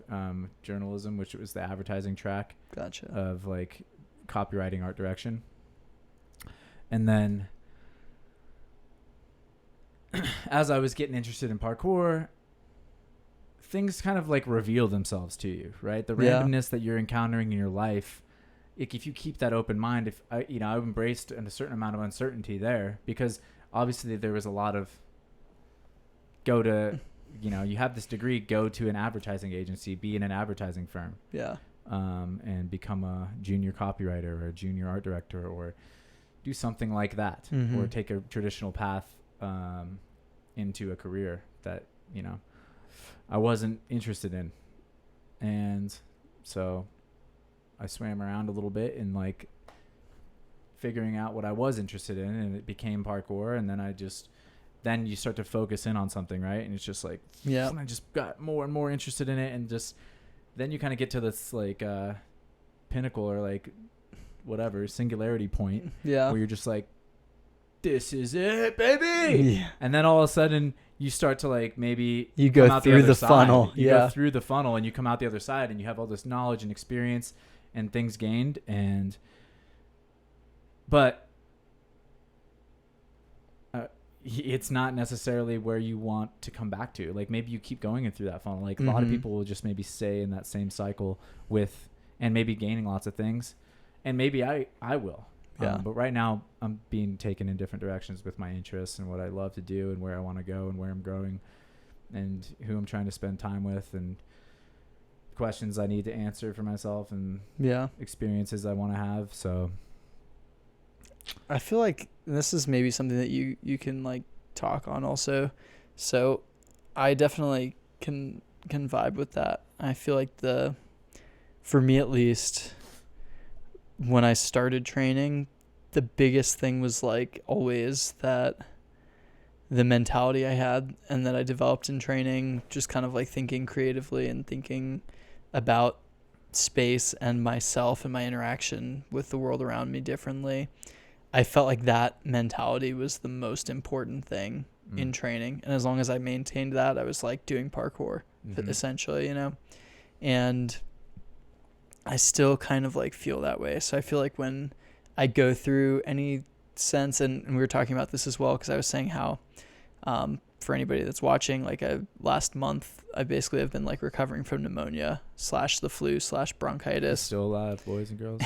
journalism, which was the advertising track. Gotcha. Of like copywriting, art direction. And then as I was getting interested in parkour, things kind of like reveal themselves to you, right? The randomness that you're encountering in your life. If you keep that open mind, I've embraced a certain amount of uncertainty there, because obviously there was a lot of you have this degree, go to an advertising agency, be in an advertising firm. Yeah. And become a junior copywriter or a junior art director, or do something like that, or take a traditional path into a career that, you know, I wasn't interested in. And so I swam around a little bit and like figuring out what I was interested in, and it became parkour. And then you start to focus in on something, right? And it's just like, and I just got more and more interested in it, and just then you kind of get to this like pinnacle, or like whatever singularity point, where you're just like, this is it, baby. And then all of a sudden you start to like, maybe you go through the funnel. You go through the funnel and you come out the other side, and you have all this knowledge and experience and things gained. But it's not necessarily where you want to come back to. Like, maybe you keep going through that funnel. Like a lot of people will just maybe stay in that same cycle and maybe gaining lots of things. And maybe I will. But right now I'm being taken in different directions with my interests and what I love to do and where I want to go and where I'm growing and who I'm trying to spend time with and questions I need to answer for myself and experiences I want to have. So I feel like this is maybe something that you can like talk on also. So I definitely can vibe with that. I feel like for me at least, when I started training, the biggest thing was like always that the mentality I had and that I developed in training, just kind of like thinking creatively and thinking about space and myself and my interaction with the world around me differently. I felt like that mentality was the most important thing in training. And as long as I maintained that, I was like doing parkour essentially, you know, and I still kind of like feel that way. So I feel like when I go through any sense, and we were talking about this as well, because I was saying how, for anybody that's watching, like last month, I basically have been like recovering from pneumonia / the flu / bronchitis. Still alive, boys and girls.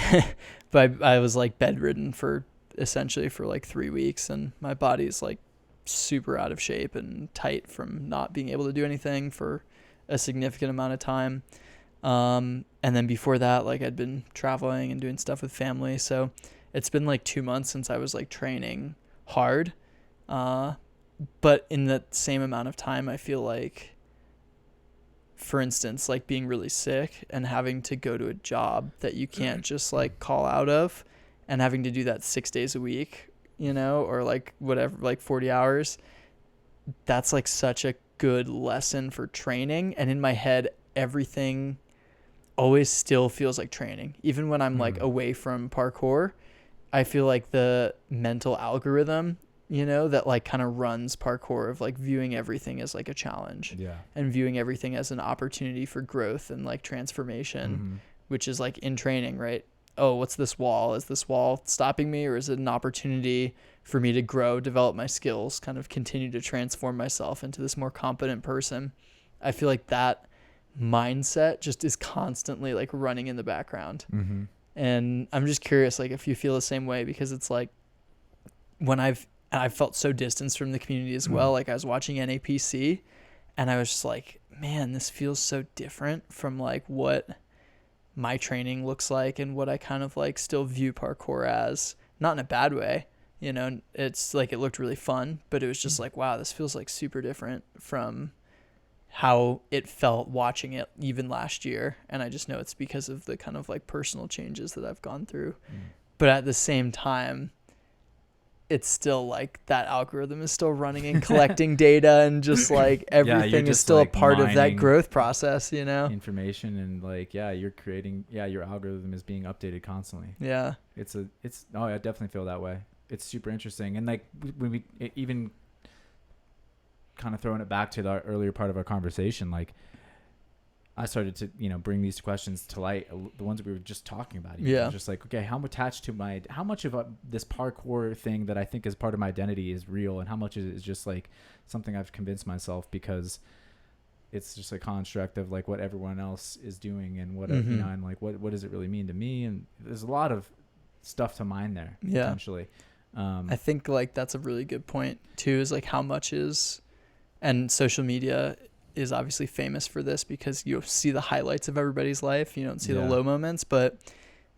But I was like bedridden essentially for like 3 weeks, and my body's like super out of shape and tight from not being able to do anything for a significant amount of time. And then before that, like I'd been traveling and doing stuff with family. So it's been like 2 months since I was like training hard. But in that same amount of time, I feel like, for instance, like being really sick and having to go to a job that you can't just like call out of, and having to do that 6 days a week, you know, or like whatever, like 40 hours, that's like such a good lesson for training. And in my head, everything always still feels like training. Even when I'm like away from parkour, I feel like the mental algorithm, you know, that like kind of runs parkour of like viewing everything as like a challenge and viewing everything as an opportunity for growth and like transformation, which is like in training, right? Oh, what's this wall? Is this wall stopping me, or is it an opportunity for me to grow, develop my skills, kind of continue to transform myself into this more competent person? I feel like that mindset just is constantly like running in the background. And I'm just curious, like, if you feel the same way, because it's like when I've felt so distanced from the community as well. Like I was watching NAPC and I was just like, man, this feels so different from like what my training looks like and what I kind of like still view parkour as, not in a bad way, you know. It's like, it looked really fun, but it was just like, wow, this feels like super different from how it felt watching it even last year. And I just know it's because of the kind of like personal changes that I've gone through. But at the same time, it's still like that algorithm is still running and collecting data, and just like everything is still like a part of that growth process, you know, information. And like, you're creating, your algorithm is being updated constantly. I definitely feel that way. It's super interesting. And like when we even kind of throwing it back to the earlier part of our conversation, like I started to, you know, bring these questions to light, the ones we were just talking about. Just like, okay, how much of this parkour thing that I think is part of my identity is real, and how much is just like something I've convinced myself because it's just a construct of like what everyone else is doing, and what, you know, and like, what does it really mean to me? And there's a lot of stuff to mine there, potentially. I think like that's a really good point too, is like how much is, and social media is obviously famous for this, because you see the highlights of everybody's life. You don't see the low moments, but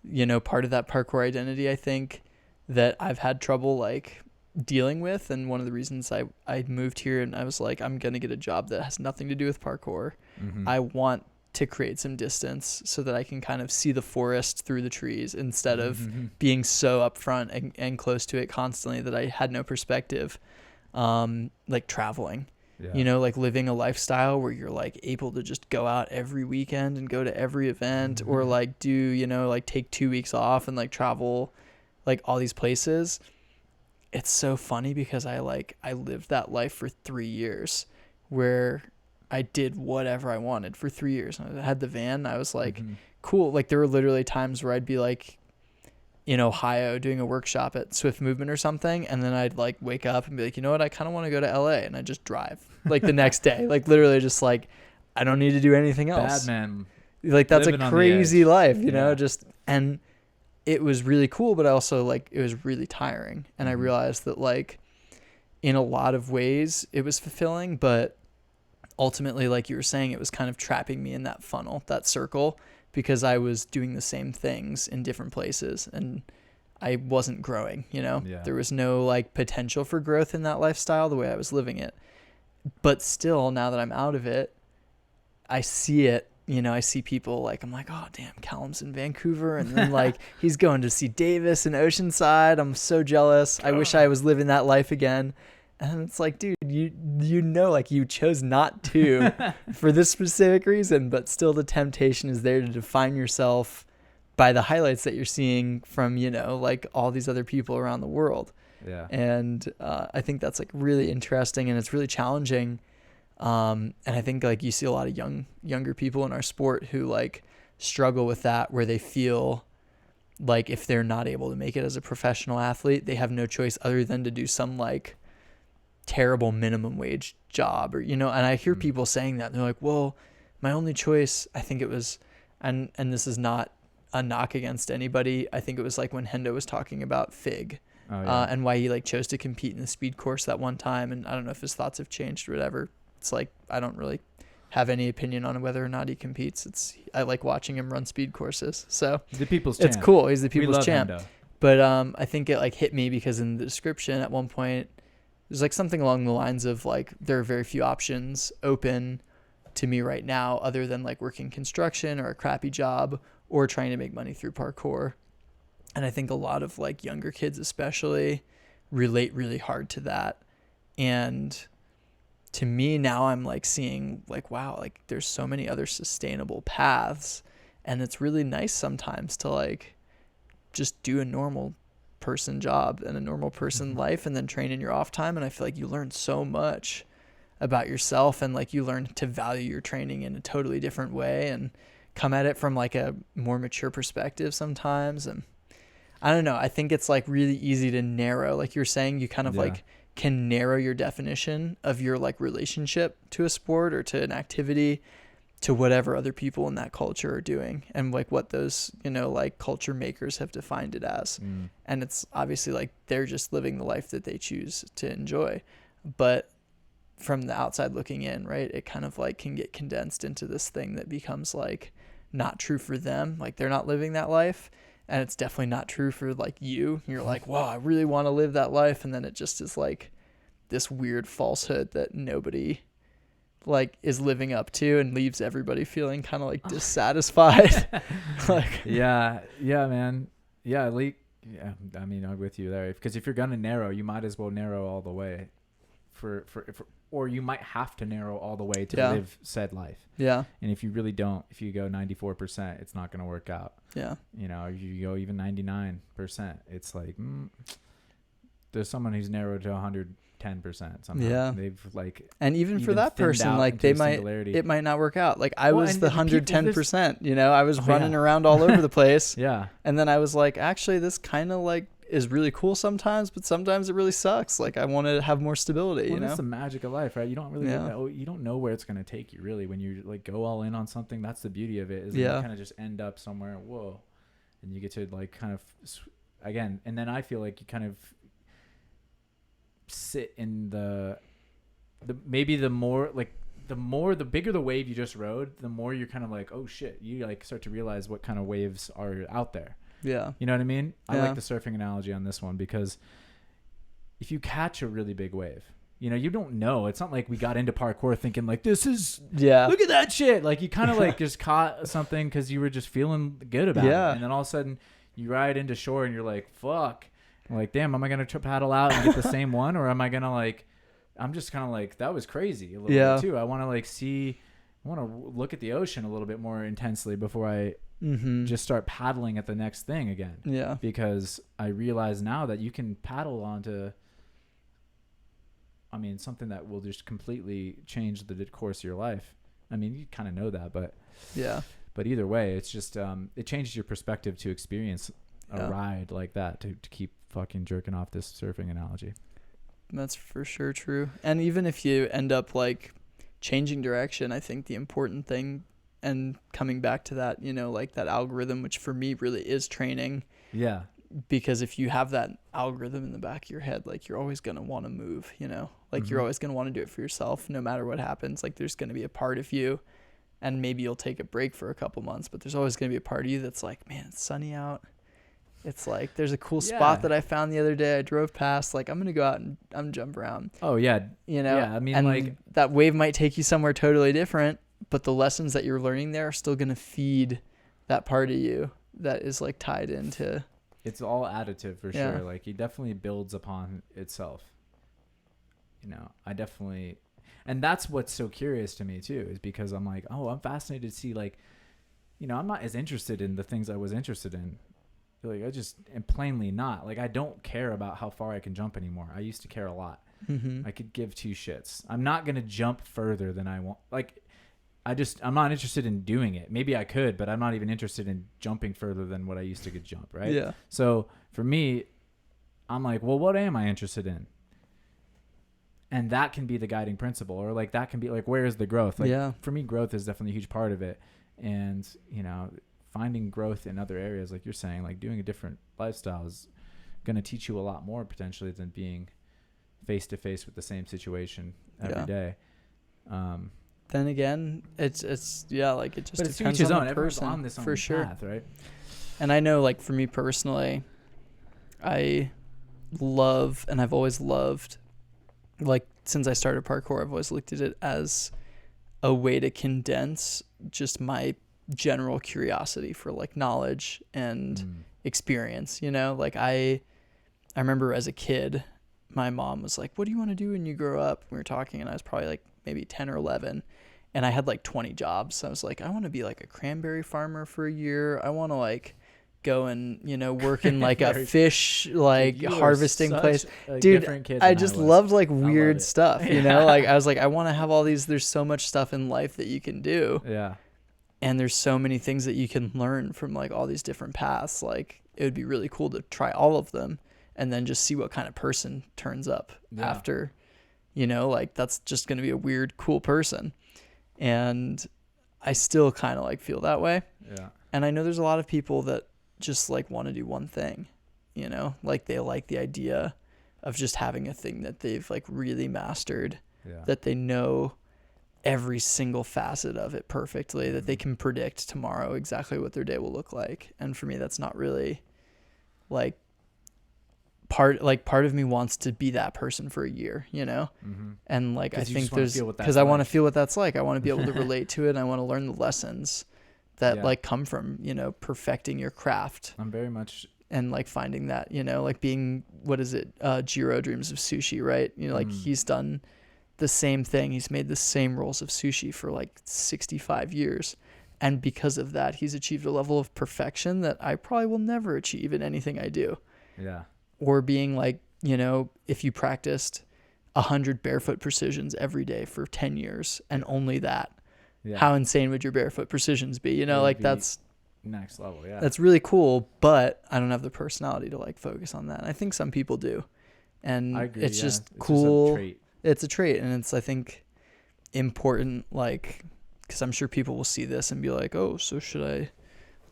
you know, part of that parkour identity, I think that I've had trouble like dealing with. And one of the reasons I moved here and I was like, I'm going to get a job that has nothing to do with parkour. Mm-hmm. I want to create some distance so that I can kind of see the forest through the trees instead of being so upfront and close to it constantly that I had no perspective. Like traveling, you know, like living a lifestyle where you're like able to just go out every weekend and go to every event or like do, you know, like take 2 weeks off and like travel like all these places. It's so funny because I lived that life for 3 years where I did whatever I wanted for 3 years. I had the van. I was like, cool. Like there were literally times where I'd be like in Ohio doing a workshop at Swift Movement or something. And then I'd like wake up and be like, you know what? I kind of want to go to LA. And I just drive like the next day, like literally just like, I don't need to do anything else. Bad man. Like that's a crazy life, you know, and it was really cool, but also like it was really tiring. And I realized that like in a lot of ways it was fulfilling, but ultimately, like you were saying, it was kind of trapping me in that funnel, that circle, because I was doing the same things in different places and I wasn't growing, you know? Yeah. There was no like potential for growth in that lifestyle the way I was living it. But still, now that I'm out of it, I see it. You know, I see people like, I'm like, oh, damn, Callum's in Vancouver. And then like, he's going to see Davis in Oceanside. I'm so jealous. I wish I was living that life again. And it's like, dude, you know, like you chose not to for this specific reason, but still the temptation is there to define yourself by the highlights that you're seeing from, you know, like all these other people around the world. Yeah. And I think that's like really interesting and it's really challenging. And I think like you see a lot of younger people in our sport who like struggle with that, where they feel like if they're not able to make it as a professional athlete, they have no choice other than to do some like terrible minimum wage job, or, you know, and I hear people saying that and they're like, well, my only choice, I think it was, and this is not a knock against anybody. I think it was like when Hendo was talking about Fig, and why he like chose to compete in the speed course that one time. And I don't know if his thoughts have changed or whatever. It's like, I don't really have any opinion on whether or not he competes. I like watching him run speed courses. So the people's champ. It's cool. He's the people's champ. Hendo. But I think it like hit me because in the description at one point, there's like something along the lines of like, there are very few options open to me right now other than like working construction or a crappy job or trying to make money through parkour. And I think a lot of like younger kids especially relate really hard to that. And to me now I'm like seeing like, wow, like there's so many other sustainable paths. And it's really nice sometimes to like just do a normal person job and a normal person life and then train in your off time. And I feel like you learn so much about yourself and like you learn to value your training in a totally different way and come at it from like a more mature perspective sometimes. And I don't know, I think it's like really easy to narrow, like you're saying, you kind of like can narrow your definition of your like relationship to a sport or to an activity to whatever other people in that culture are doing and like what those, you know, like culture makers have defined it as. And it's obviously like they're just living the life that they choose to enjoy. But from the outside looking in, right, it kind of like can get condensed into this thing that becomes like not true for them. Like they're not living that life. And it's definitely not true for like you. You're like, wow, I really want to live that life. And then it just is like this weird falsehood that nobody like is living up to and leaves everybody feeling kind of like dissatisfied. Like, yeah, man. Yeah, I mean, I'm with you there. Because if you're gonna narrow, you might as well narrow all the way, or you might have to narrow all the way to live said life. Yeah. And if you really don't, if you go 94%, it's not gonna work out. Yeah. You know, if you go even 99%, it's like there's someone who's narrowed to 110% somehow. Yeah. They've like, and even for that person, like it might not work out. Like I was the 110%, you know, I was running around all over the place. Yeah. And then I was like, actually this kind of like is really cool sometimes, but sometimes it really sucks. Like I want to have more stability, you know? That's the magic of life, right? You don't really know, you don't know where it's going to take you really when you like go all in on something. That's the beauty of it, is you kind of just end up somewhere, whoa, and you get to like kind of again. And then I feel like you kind of sit in the maybe the bigger the wave you just rode, the more you're kind of like, oh shit, you like start to realize what kind of waves are out there. Yeah. You know what I mean? I Yeah. like the surfing analogy on this one because if you catch a really big wave, you don't know. It's not like we got into parkour thinking like, this is, look at that shit. Like you kind of like just caught something because you were just feeling good about it. And then all of a sudden you ride into shore and you're like, fuck. I'm like, damn, am I going to paddle out and get the same one? Or am I going to like, I'm just kind of like, that was crazy a little bit too. I want to like I want to look at the ocean a little bit more intensely before I just start paddling at the next thing again. Yeah. Because I realize now that you can paddle onto, something that will just completely change the course of your life. You kind of know that, but either way, it's just, it changes your perspective to experience a ride like that, to keep fucking jerking off this surfing analogy. That's for sure true. And even if you end up like changing direction, I think the important thing, and coming back to that, like that algorithm, which for me really is training. Yeah. Because if you have that algorithm in the back of your head, like you're always going to want to move, like you're always going to want to do it for yourself, no matter what happens. Like there's going to be a part of you, and maybe you'll take a break for a couple months, but there's always going to be a part of you that's like, man, it's sunny out. It's like, there's a cool spot that I found the other day. I drove past, like, I'm going to go out and I'm jump around. Oh yeah. Yeah. And like that wave might take you somewhere totally different, but the lessons that you're learning there are still going to feed that part of you that is like tied into. It's all additive for sure. Like it definitely builds upon itself. I definitely, and that's what's so curious to me too, is because I'm like, oh, I'm fascinated to see like, I'm not as interested in the things I was interested in. Like I just am plainly not. Like I don't care about how far I can jump anymore. I used to care a lot. I could give two shits. I'm not going to jump further than I want. Like I'm not interested in doing it. Maybe I could, but I'm not even interested in jumping further than what I used to could jump. Right. Yeah. So for me, I'm like, well, what am I interested in? And that can be the guiding principle, or like, that can be like, where is the growth? Like for me, growth is definitely a huge part of it. And, finding growth in other areas, like you're saying, like doing a different lifestyle is going to teach you a lot more potentially than being face to face with the same situation every day. Then again, it's like it just but depends on the person. On this for sure. Path, right? And I know, like for me personally, I love, and I've always loved, like since I started parkour, I've always looked at it as a way to condense just my general curiosity for like knowledge and experience. Like I remember as a kid, my mom was like, what do you want to do when you grow up? We were talking, and I was probably like maybe 10 or 11, and I had like 20 jobs. So I was like, I want to be like a cranberry farmer for a year. I want to like go and work in like a fish like harvesting place. Dude, I just loved like weird stuff. Like I was like, I want to have all these. There's so much stuff in life that you can do. Yeah. And there's so many things that you can learn from like all these different paths. Like it would be really cool to try all of them and then just see what kind of person turns up after, like that's just going to be a weird, cool person. And I still kind of like feel that way. Yeah. And I know there's a lot of people that just like want to do one thing, like they like the idea of just having a thing that they've like really mastered, that they know every single facet of it perfectly, that they can predict tomorrow exactly what their day will look like. And for me, that's not really like part of me wants to be that person for a year, and like I think there's because I want to feel what that's like. I want to be able to relate to it, and I want to learn the lessons that like come from perfecting your craft. I'm very much, and like finding that like being, what is it, Jiro dreams of sushi, right? Like he's done the same thing. He's made the same rolls of sushi for like 65 years. And because of that, he's achieved a level of perfection that I probably will never achieve in anything I do. Yeah. Or being like, if you practiced 100 barefoot precisions every day for 10 years and only that, how insane would your barefoot precisions be? Like that's next level. Yeah. That's really cool, but I don't have the personality to like focus on that. I think some people do. And I agree, it's just cool. Just a trait. It's a trait, and it's, I think, important, like, because I'm sure people will see this and be like, oh, so should I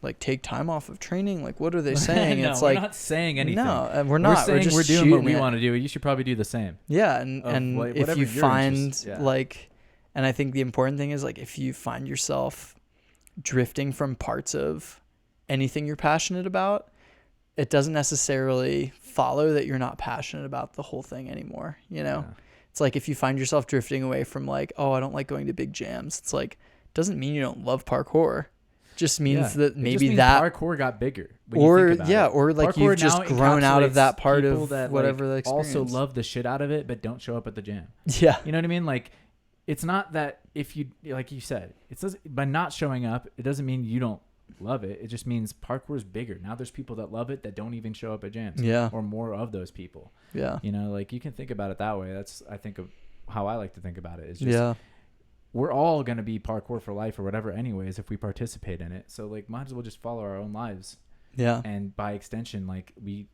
like take time off of training? Like, what are they saying? No, it's we're like, not saying anything. No, we're not. We're saying we're doing what we want to do. You should probably do the same. Yeah, and if you find like, and I think the important thing is like, if you find yourself drifting from parts of anything you're passionate about, it doesn't necessarily follow that you're not passionate about the whole thing anymore. You know, it's like if you find yourself drifting away from like, oh, I don't like going to big jams. It's like, doesn't mean you don't love parkour. Just means that maybe that parkour got bigger. Or like parkour you've just grown out of that part of that, whatever like, the experience. Also love the shit out of it, but don't show up at the jam. Yeah. You know what I mean? Like, it's not that if you, like you said, it says by not showing up, it doesn't mean you don't love it. It just means parkour is bigger. Now there's people that love it that don't even show up at jams. Yeah. Or more of those people. Yeah. You know, like you can think about it that way. That's, I think, of how I like to think about it. Is just, we're all going to be parkour for life or whatever anyways if we participate in it. So like might as well just follow our own lives. Yeah. And by extension, like we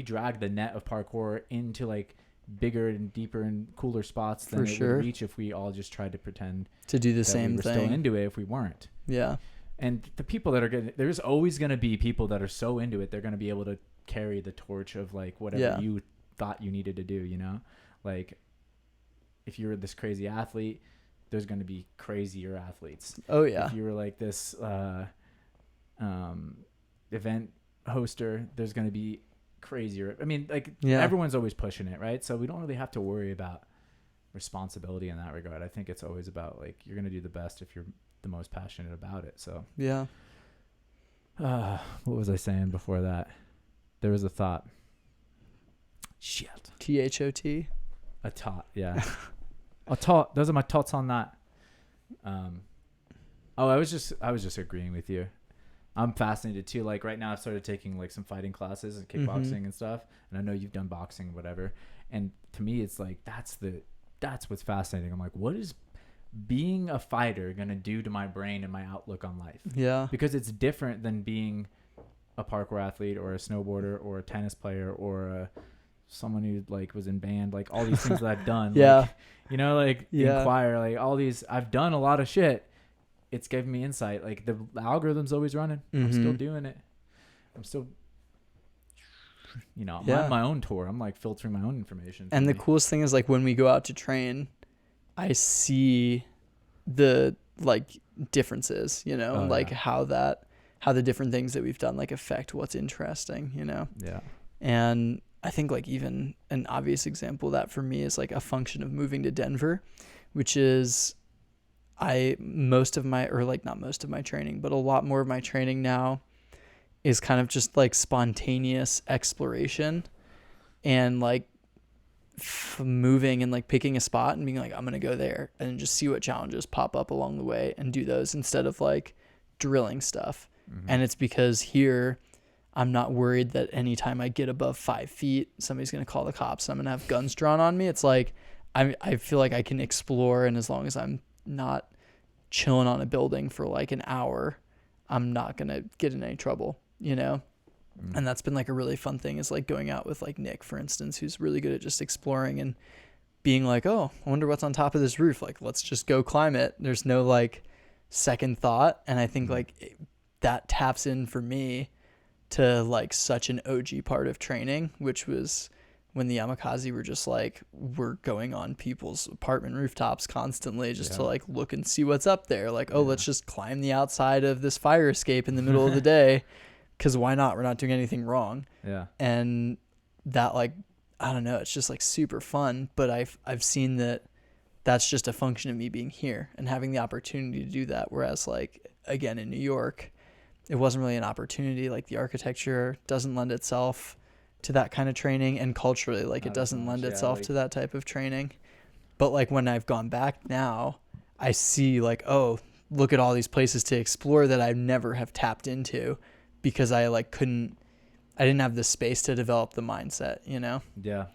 drag the net of parkour into like bigger and deeper and cooler spots than it would reach if we all just tried to pretend to do the same we were thing. Still into it if we weren't. Yeah. And the people that are there's always going to be people that are so into it, they're going to be able to carry the torch of like whatever you thought you needed to do, you know? Like if you're this crazy athlete, there's going to be crazier athletes. Oh yeah. If you were like this event hoster, there's going to be crazier. I mean, like everyone's always pushing it, right? So we don't really have to worry about responsibility in that regard. I think it's always about like you're going to do the best if you're the most passionate about it. So yeah. What was I saying before that? There was a thought. Shit. THOT. A tot. Yeah. A tot. Those are my tots on that. I was just agreeing with you. I'm fascinated too. Like right now I've started taking like some fighting classes and kickboxing and stuff. And I know you've done boxing, whatever. And to me, it's like, that's what's fascinating. I'm like, what is being a fighter going to do to my brain and my outlook on life? Yeah. Because it's different than being a parkour athlete or a snowboarder or a tennis player or someone who like was in band, like all these things that I've done. Like, you know, like in choir, like all these, I've done a lot of shit. It's given me insight. Like the algorithm's always running. I'm still doing it. I'm still, you know, I'm on my own tour. I'm like filtering my own information. And the coolest thing is like when we go out to train, I see the like differences, you know, how the different things that we've done like affect what's interesting, you know? Yeah. And I think like even an obvious example of that for me is like a function of moving to Denver, which is not most of my training, but a lot more of my training now is kind of just like spontaneous exploration and like moving and like picking a spot and being like, I'm going to go there and just see what challenges pop up along the way and do those instead of like drilling stuff. And it's because here I'm not worried that anytime I get above 5 feet, somebody's going to call the cops and I'm going to have guns drawn on me. It's like, I feel like I can explore. And as long as I'm not chilling on a building for like an hour, I'm not going to get in any trouble, you know? And that's been like a really fun thing is like going out with like Nick, for instance, who's really good at just exploring and being like, oh, I wonder what's on top of this roof. Like, let's just go climb it. There's no like second thought. And I think like that taps in for me to like such an OG part of training, which was when the Yamakasi were just like, we're going on people's apartment rooftops constantly just to like look and see what's up there. Like, oh, let's just climb the outside of this fire escape in the middle of the day. Because why not? We're not doing anything wrong. Yeah. And that like, I don't know, it's just like super fun. But I've seen that that's just a function of me being here and having the opportunity to do that. Whereas like, again, in New York, it wasn't really an opportunity. Like the architecture doesn't lend itself to that kind of training. And culturally, like it doesn't lend itself to that type of training. But like when I've gone back now, I see like, oh, look at all these places to explore that I never have tapped into. Because I didn't have the space to develop the mindset, you know? Yeah.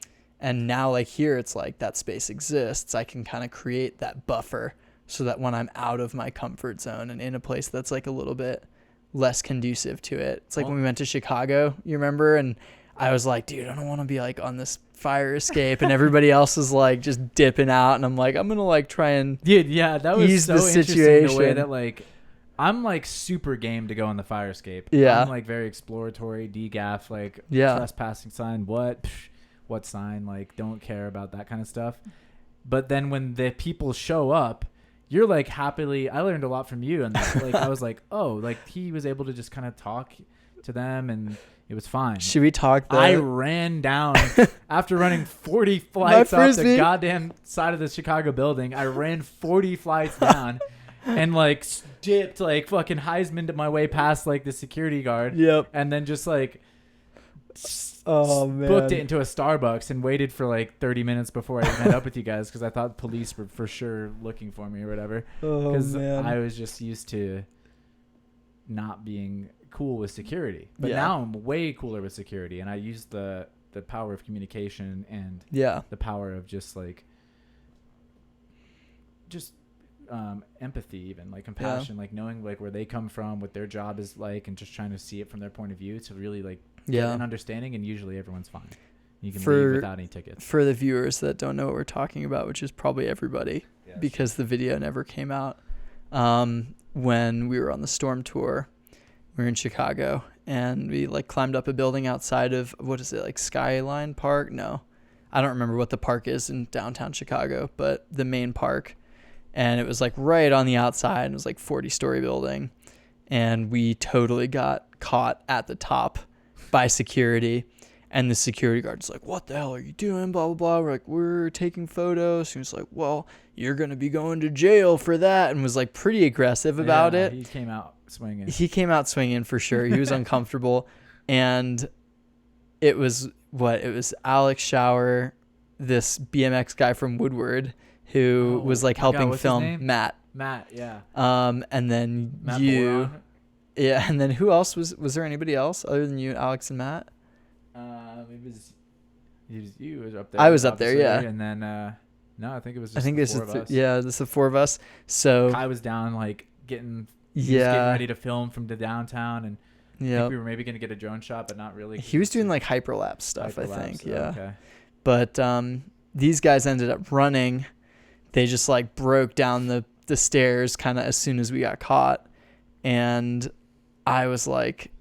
And now like here, it's like that space exists. I can kind of create that buffer so that when I'm out of my comfort zone and in a place that's like a little bit less conducive to it. It's like when we went to Chicago, you remember? And I was like, dude, I don't want to be like on this fire escape and everybody else is like just dipping out. And I'm like, I'm going to like try and that was ease so the situation. The way that like, I'm like super game to go on the fire escape. Yeah. I'm like very exploratory, degaff, like trespassing sign, what sign, like don't care about that kind of stuff. But then when the people show up, you're like happily, I learned a lot from you. And like, I was like, oh, like he was able to just kind of talk to them, and it was fine. Should we talk that? I ran down after running 40 flights up the goddamn side of the Chicago building. I ran 40 flights down and like dipped like fucking Heisman to my way past like the security guard. Yep. And then just like man, booked it into a Starbucks and waited for like 30 minutes before I met up with you guys because I thought police were for sure looking for me or whatever. Because I was just used to not being cool with security, but now I'm way cooler with security, and I use the power of communication and the power of just like empathy, even like compassion, like knowing like where they come from, what their job is like, and just trying to see it from their point of view to really like get an understanding. And usually everyone's fine. You can leave without any tickets. For the viewers that don't know what we're talking about, which is probably everybody, because the video never came out, when we were on the Storm tour, we were in Chicago, and we like climbed up a building outside of, what is it, like Skyline Park? No, I don't remember what the park is in downtown Chicago, but the main park. And it was like right on the outside. It was like 40-story building. And we totally got caught at the top by security. And the security guard's like, what the hell are you doing? Blah, blah, blah. We're like, we're taking photos. He was like, well, you're going to be going to jail for that. And was like pretty aggressive about it. He came out swinging for sure. He was uncomfortable. And it was Alex Shower, this BMX guy from Woodward, who was like helping film Matt, yeah. And then Matt you, Boron. Yeah. And then who else was there anybody else other than you, Alex and Matt? It was you. Was up there. I was up there, yeah. And then no, I think it was just the four of us. Yeah, this the four of us. So Kai was down like getting ready to film from the downtown, and I think we were maybe gonna get a drone shot, but not really. He was doing like hyperlapse stuff, I think. Yeah. Okay. But these guys ended up running. They just like broke down the stairs kind of as soon as we got caught. And I was like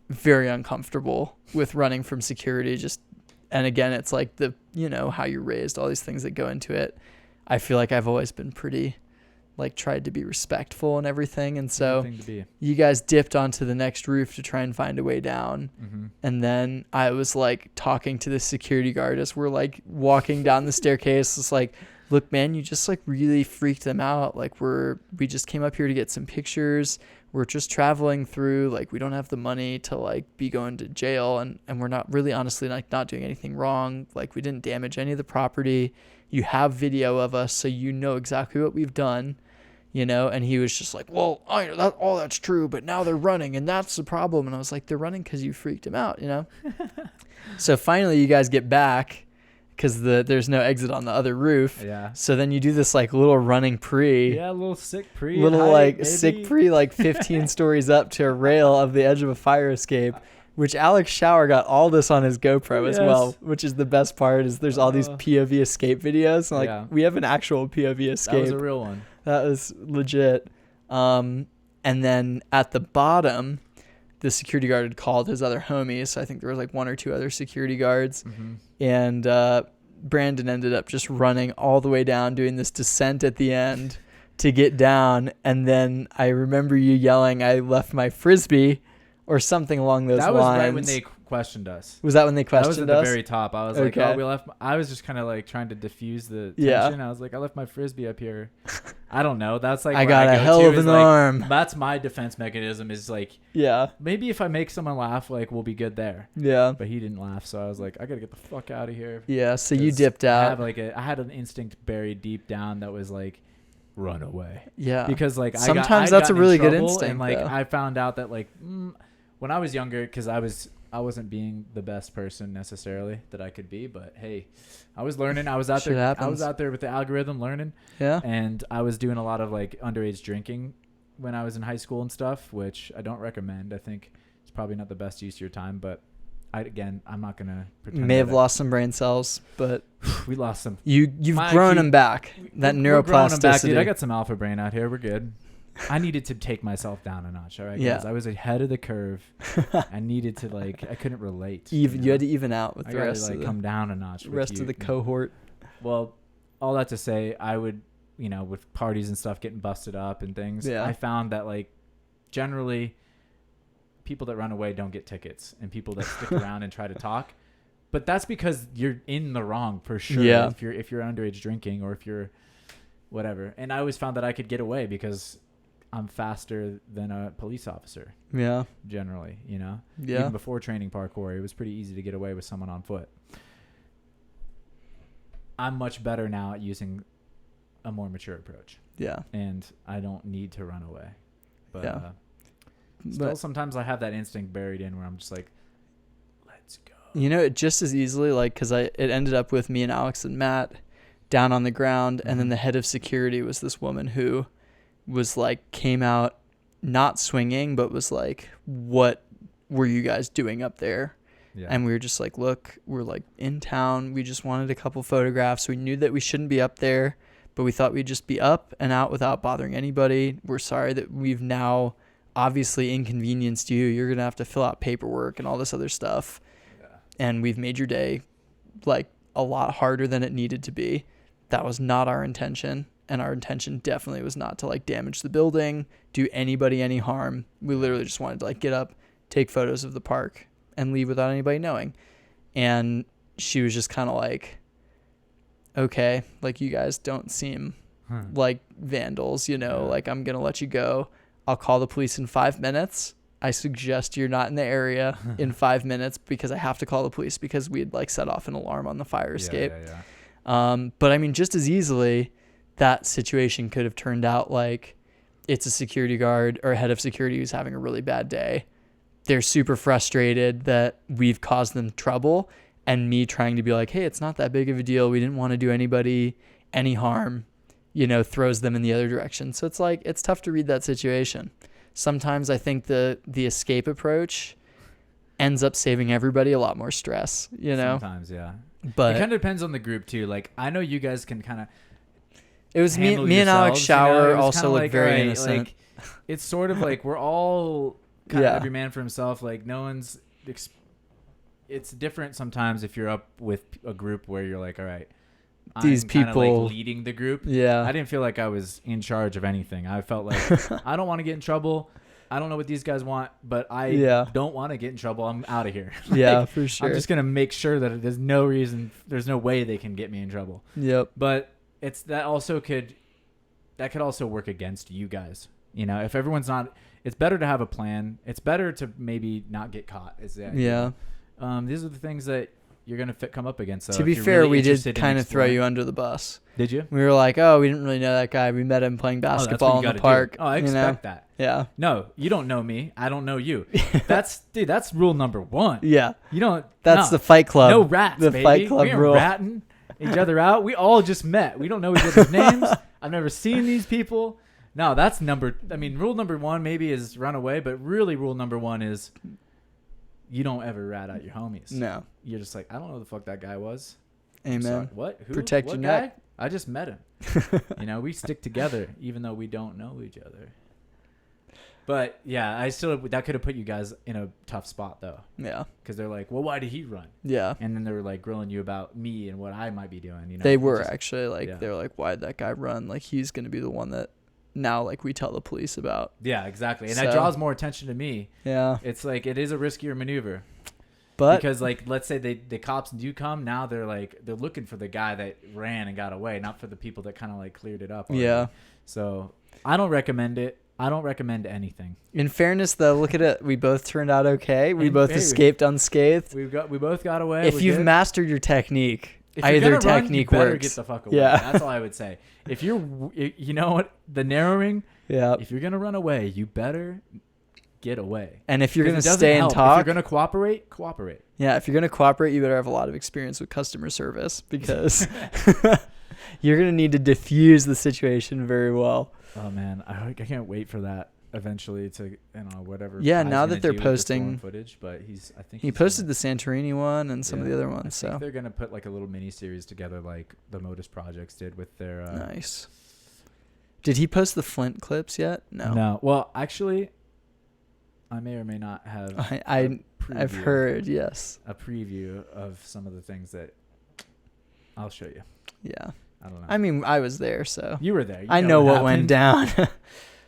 very uncomfortable with running from security. And again, it's like how you're raised, all these things that go into it. I feel like I've always been pretty like tried to be respectful and everything. And so you guys dipped onto the next roof to try and find a way down. Mm-hmm. And then I was like talking to the security guard as we're like walking down the staircase. It's like, look, man, you just like really freaked them out. Like we just came up here to get some pictures. We're just traveling through, like we don't have the money to like be going to jail, and we're not really honestly like not doing anything wrong. Like we didn't damage any of the property. You have video of us, so you know exactly what we've done, and he was just like, well, all that's true, but now they're running and that's the problem. And I was like, they're running because you freaked them out, So finally you guys get back, because there's no exit on the other roof. Yeah. So then you do this like little running pre. Yeah, a little sick pre. Sick pre, like 15 stories up to a rail of the edge of a fire escape, which Alex Shower got all this on his GoPro as well, which is the best part. Is there's all these POV escape videos. And we have an actual POV escape. That was a real one. That was legit. And then at the bottom, the security guard had called his other homies. So I think there was like one or two other security guards. Mm-hmm. And Brandon ended up just running all the way down, doing this descent at the end to get down. And then I remember you yelling, I left my Frisbee or something along those lines. That was right when they questioned us. Was that when they questioned us? That was at the very top. I was like, we left. I was just kind of like trying to diffuse the tension. I was like, I left my Frisbee up here. I don't know. That's like, I got a hell of an arm. That's my defense mechanism, is like, maybe if I make someone laugh, like we'll be good there. Yeah. But he didn't laugh. So I was like, I got to get the fuck out of here. Yeah. So you dipped out. I had an instinct buried deep down that was like, run away. Yeah. Because like sometimes that's a really good instinct. And like I found out that like when I was younger, because I wasn't being the best person necessarily that I could be, but hey, I was learning. I was out there. Happens. I was out there with the algorithm learning. Yeah. And I was doing a lot of like underage drinking when I was in high school and stuff, which I don't recommend. I think it's probably not the best use of your time, but I'm not gonna pretend. May have lost some brain cells, but we lost some. You've grown them back. That neuroplasticity. Back, dude. I got some alpha brain out here. We're good. I needed to take myself down a notch, all right? Yeah. I was ahead of the curve. I needed to I couldn't relate. You had to even out with the rest of the, come down a notch. The rest of the cohort. Well, all that to say, I would, with parties and stuff getting busted up and things, I found that generally people that run away don't get tickets, and people that stick around and try to talk. But that's because you're in the wrong for sure. Yeah. If you're underage drinking, or if you're whatever. And I always found that I could get away because I'm faster than a police officer. Yeah. Generally, you know. Yeah. Even before training parkour, it was pretty easy to get away with someone on foot. I'm much better now at using a more mature approach. Yeah. And I don't need to run away. But Yeah. still, sometimes I have that instinct buried in where I'm just like, let's go. You know, it just as easily, like, because it ended up with me and Alex and Matt down on the ground, and then the head of security was this woman who was like, came out not swinging, but was like, what were you guys doing up there? Yeah. And we were just like, look, we're like in town. We just wanted a couple photographs. We knew that we shouldn't be up there, but we thought we'd just be up and out without bothering anybody. We're sorry that we've now obviously inconvenienced you. You're going to have to fill out paperwork and all this other stuff. Yeah. And we've made your day like a lot harder than it needed to be. That was not our intention. And our intention definitely was not to like damage the building, do anybody any harm. We literally just wanted to like get up, take photos of the park, and leave without anybody knowing. And she was just kind of like, okay, like you guys don't seem like vandals, you know, like I'm going to let you go. I'll call the police in 5 minutes. I suggest you're not in the area in 5 minutes because I have to call the police because we'd like set off an alarm on the fire escape. But I mean, just as easily, that situation could have turned out like it's a security guard or a head of security who's having a really bad day. They're super frustrated that we've caused them trouble, and me trying to be like, hey, it's not that big of a deal. We didn't want to do anybody any harm, you know, throws them in the other direction. So it's like, it's tough to read that situation. Sometimes I think the escape approach ends up saving everybody a lot more stress, you know? Sometimes, yeah. But it kind of depends on the group too. Like, I know you guys can kind of, it was me and Alex shower, also looked very innocent. Like, it's sort of like we're all kind of every man for himself. Like, no one's. It's different sometimes if you're up with a group where you're like, all right, these I'm people like leading the group. Yeah, I didn't feel like I was in charge of anything. I felt like I don't want to get in trouble. I don't know what these guys want, but I don't want to get in trouble. I'm out of here. Yeah, for sure. I'm just gonna make sure that there's no reason, there's no way they can get me in trouble. Yep. But it's that could also work against you guys. You know, if everyone's not, it's better to have a plan. It's better to maybe not get caught. These are the things that you're gonna come up against. So to be fair, really we did kind of throw you under the bus. Did you? We were like, oh, we didn't really know that guy. We met him playing basketball in the park. Oh, I expect that. Yeah. No, you don't know me. I don't know you. That's rule number 1. Yeah. You don't. That's the Fight Club. No rats, the baby. Fight Club we ain't rule. ratting each other out. We all just met. We don't know each other's names. I've never seen these people. No, that's rule number 1 maybe is run away, but really rule number 1 is you don't ever rat out your homies. No. You're just like, I don't know who the fuck that guy was. Amen. What? Who? Protect what your guy? neck. I just met him. You know, we stick together even though we don't know each other. But yeah, that could have put you guys in a tough spot though. Yeah. Because they're like, well, why did he run? Yeah. And then they were like grilling you about me and what I might be doing. You know, they were actually like, they were like, why did that guy run? Like, he's going to be the one that now like we tell the police about. Yeah, exactly. And that draws more attention to me. Yeah. It's like, it is a riskier maneuver. But because like, let's say the cops do come, now they're looking for the guy that ran and got away, not for the people that kind of like cleared it up already. Yeah. So I don't recommend it. I don't recommend anything. In fairness, though, look at it. We both turned out okay. We both escaped unscathed. We both got away. If you've mastered your technique, either technique run, you better works. get the fuck away. Yeah. That's all I would say. If you know what, the narrowing. Yeah. If you're gonna run away, you better get away. And if you're gonna stay and talk, if you're gonna cooperate. Yeah. If you're gonna cooperate, you better have a lot of experience with customer service because you're gonna need to diffuse the situation very well. Oh man, I can't wait for that eventually to whatever. Yeah, now that they're posting footage, but he posted the Santorini one and some of the other ones. I think they're gonna put like a little mini series together, like the Modus Projects did with their. Nice. Did he post the Flint clips yet? No. No. Well, actually, I may or may not have. I've heard, yes. A preview of some of the things that I'll show you. Yeah. I don't know. I mean, I was there, so you were there. I know what went down.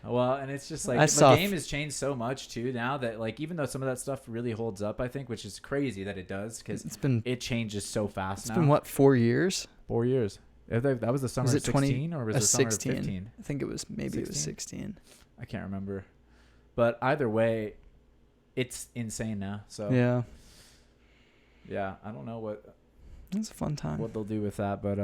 Well, and it's just like I the saw game has changed so much too now that like even though some of that stuff really holds up, I think, which is crazy that it does because it changes so fast now. It's been what, 4 years? 4 years. That was the summer Was of it 16 or was it the summer of 16? 15? I think it was 16? It was 16. I can't remember. But either way, it's insane now. So yeah, I don't know what It's a fun time. what they'll do with that, but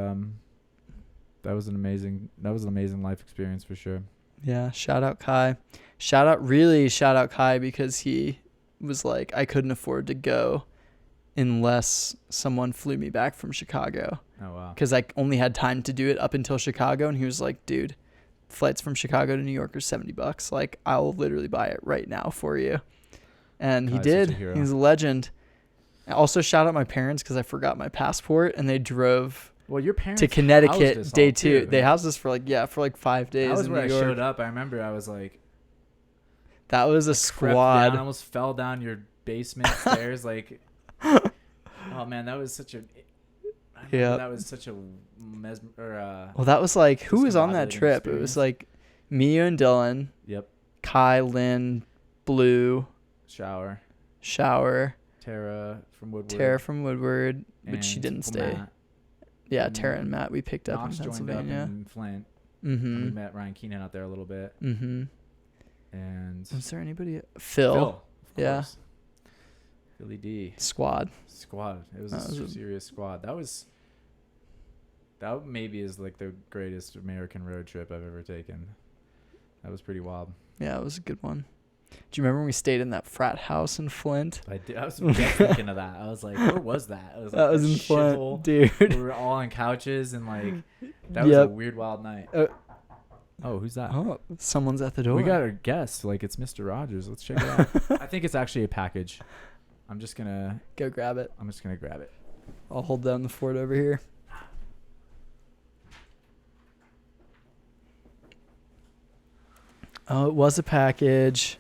that was an amazing life experience for sure. Yeah, shout out Kai. Shout out Kai because he was like, I couldn't afford to go unless someone flew me back from Chicago. Oh wow. Because I only had time to do it up until Chicago, and he was like, dude, flights from Chicago to New York are $70. Like, I'll literally buy it right now for you. And he did. He's a legend. I also shout out my parents because I forgot my passport, and they drove your parents to Connecticut day 2. Too. They housed us for like 5 days. That was in where New York. I showed up. I remember I was like, that was a squad. Down, almost fell down your basement stairs. Like, oh man, that was such a. That was such a well, that was like, who was on that trip? Experience. It was like me and Dylan. Yep. Kai, Lynn, Blue. Shower. Tara from Woodward, but she didn't stay. Matt. Yeah, Tara and Matt we picked up Knox in Pennsylvania. Joined up in Flint. Mm-hmm. We met Ryan Keenan out there a little bit. Mm-hmm. And was there anybody? Phil. Yeah. Philly D. Squad. It was a serious squad. That maybe is like the greatest American road trip I've ever taken. That was pretty wild. Yeah, it was a good one. Do you remember when we stayed in that frat house in Flint? I did. I was thinking of that. I was like, where was that? I was like, that was in Flint, dude. We were all on couches and like, that was a weird, wild night. Oh, who's that? Oh, someone's at the door. We got a guest. Like, it's Mr. Rogers. Let's check it out. I think it's actually a package. I'm just going to go grab it. I'm just going to grab it. I'll hold down the fort over here. Oh, it was a package.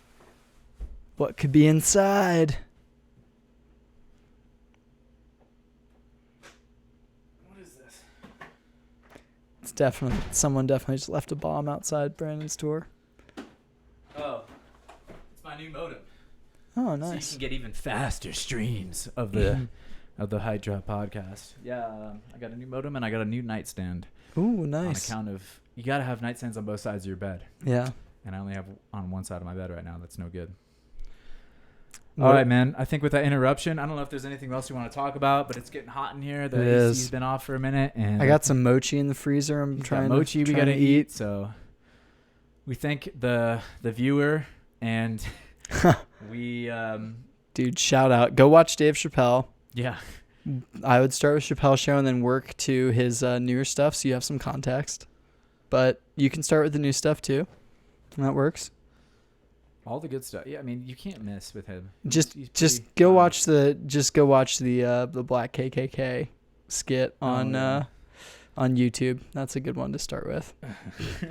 What could be inside? What is this? It's someone definitely just left a bomb outside Brandon's door. Oh, it's my new modem. Oh, nice. So you can get even faster streams of the Hydra podcast. Yeah, I got a new modem and I got a new nightstand. Ooh, nice. On account of you got to have nightstands on both sides of your bed. Yeah. And I only have on one side of my bed right now. That's no good. All right, man. I think with that interruption, I don't know if there's anything else you want to talk about, but it's getting hot in here. The AC's been off for a minute, and I got some mochi in the freezer. I'm trying mochi. We gotta eat. So we thank the viewer, and we dude, shout out. Go watch Dave Chappelle. Yeah. I would start with Chappelle Show and then work to his newer stuff, so you have some context. But you can start with the new stuff too. That works. All the good stuff. Yeah, I mean, you can't miss with him. Just go watch the Black KKK skit on YouTube. That's a good one to start with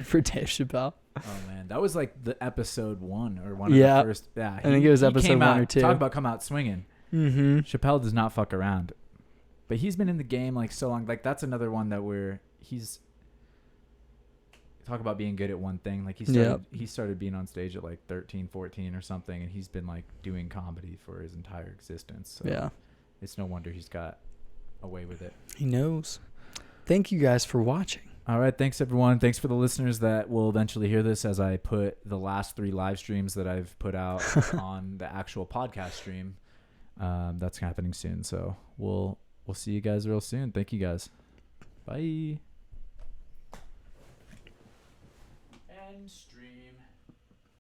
for Dave Chappelle. Oh man, that was like the episode 1 or one of the first. Yeah, I think it was episode 1 or 2. Talk about come out swinging. Mm-hmm. Chappelle does not fuck around, but he's been in the game like so long. Like that's another one that he's. Talk about being good at one thing. Like he started being on stage at like 13, 14 or something, and he's been like doing comedy for his entire existence. So yeah. It's no wonder he's got away with it. He knows. Thank you guys for watching. All right. Thanks everyone. Thanks for the listeners that will eventually hear this as I put the last 3 live streams that I've put out on the actual podcast stream. That's happening soon. So we'll see you guys real soon. Thank you guys. Bye. Stream.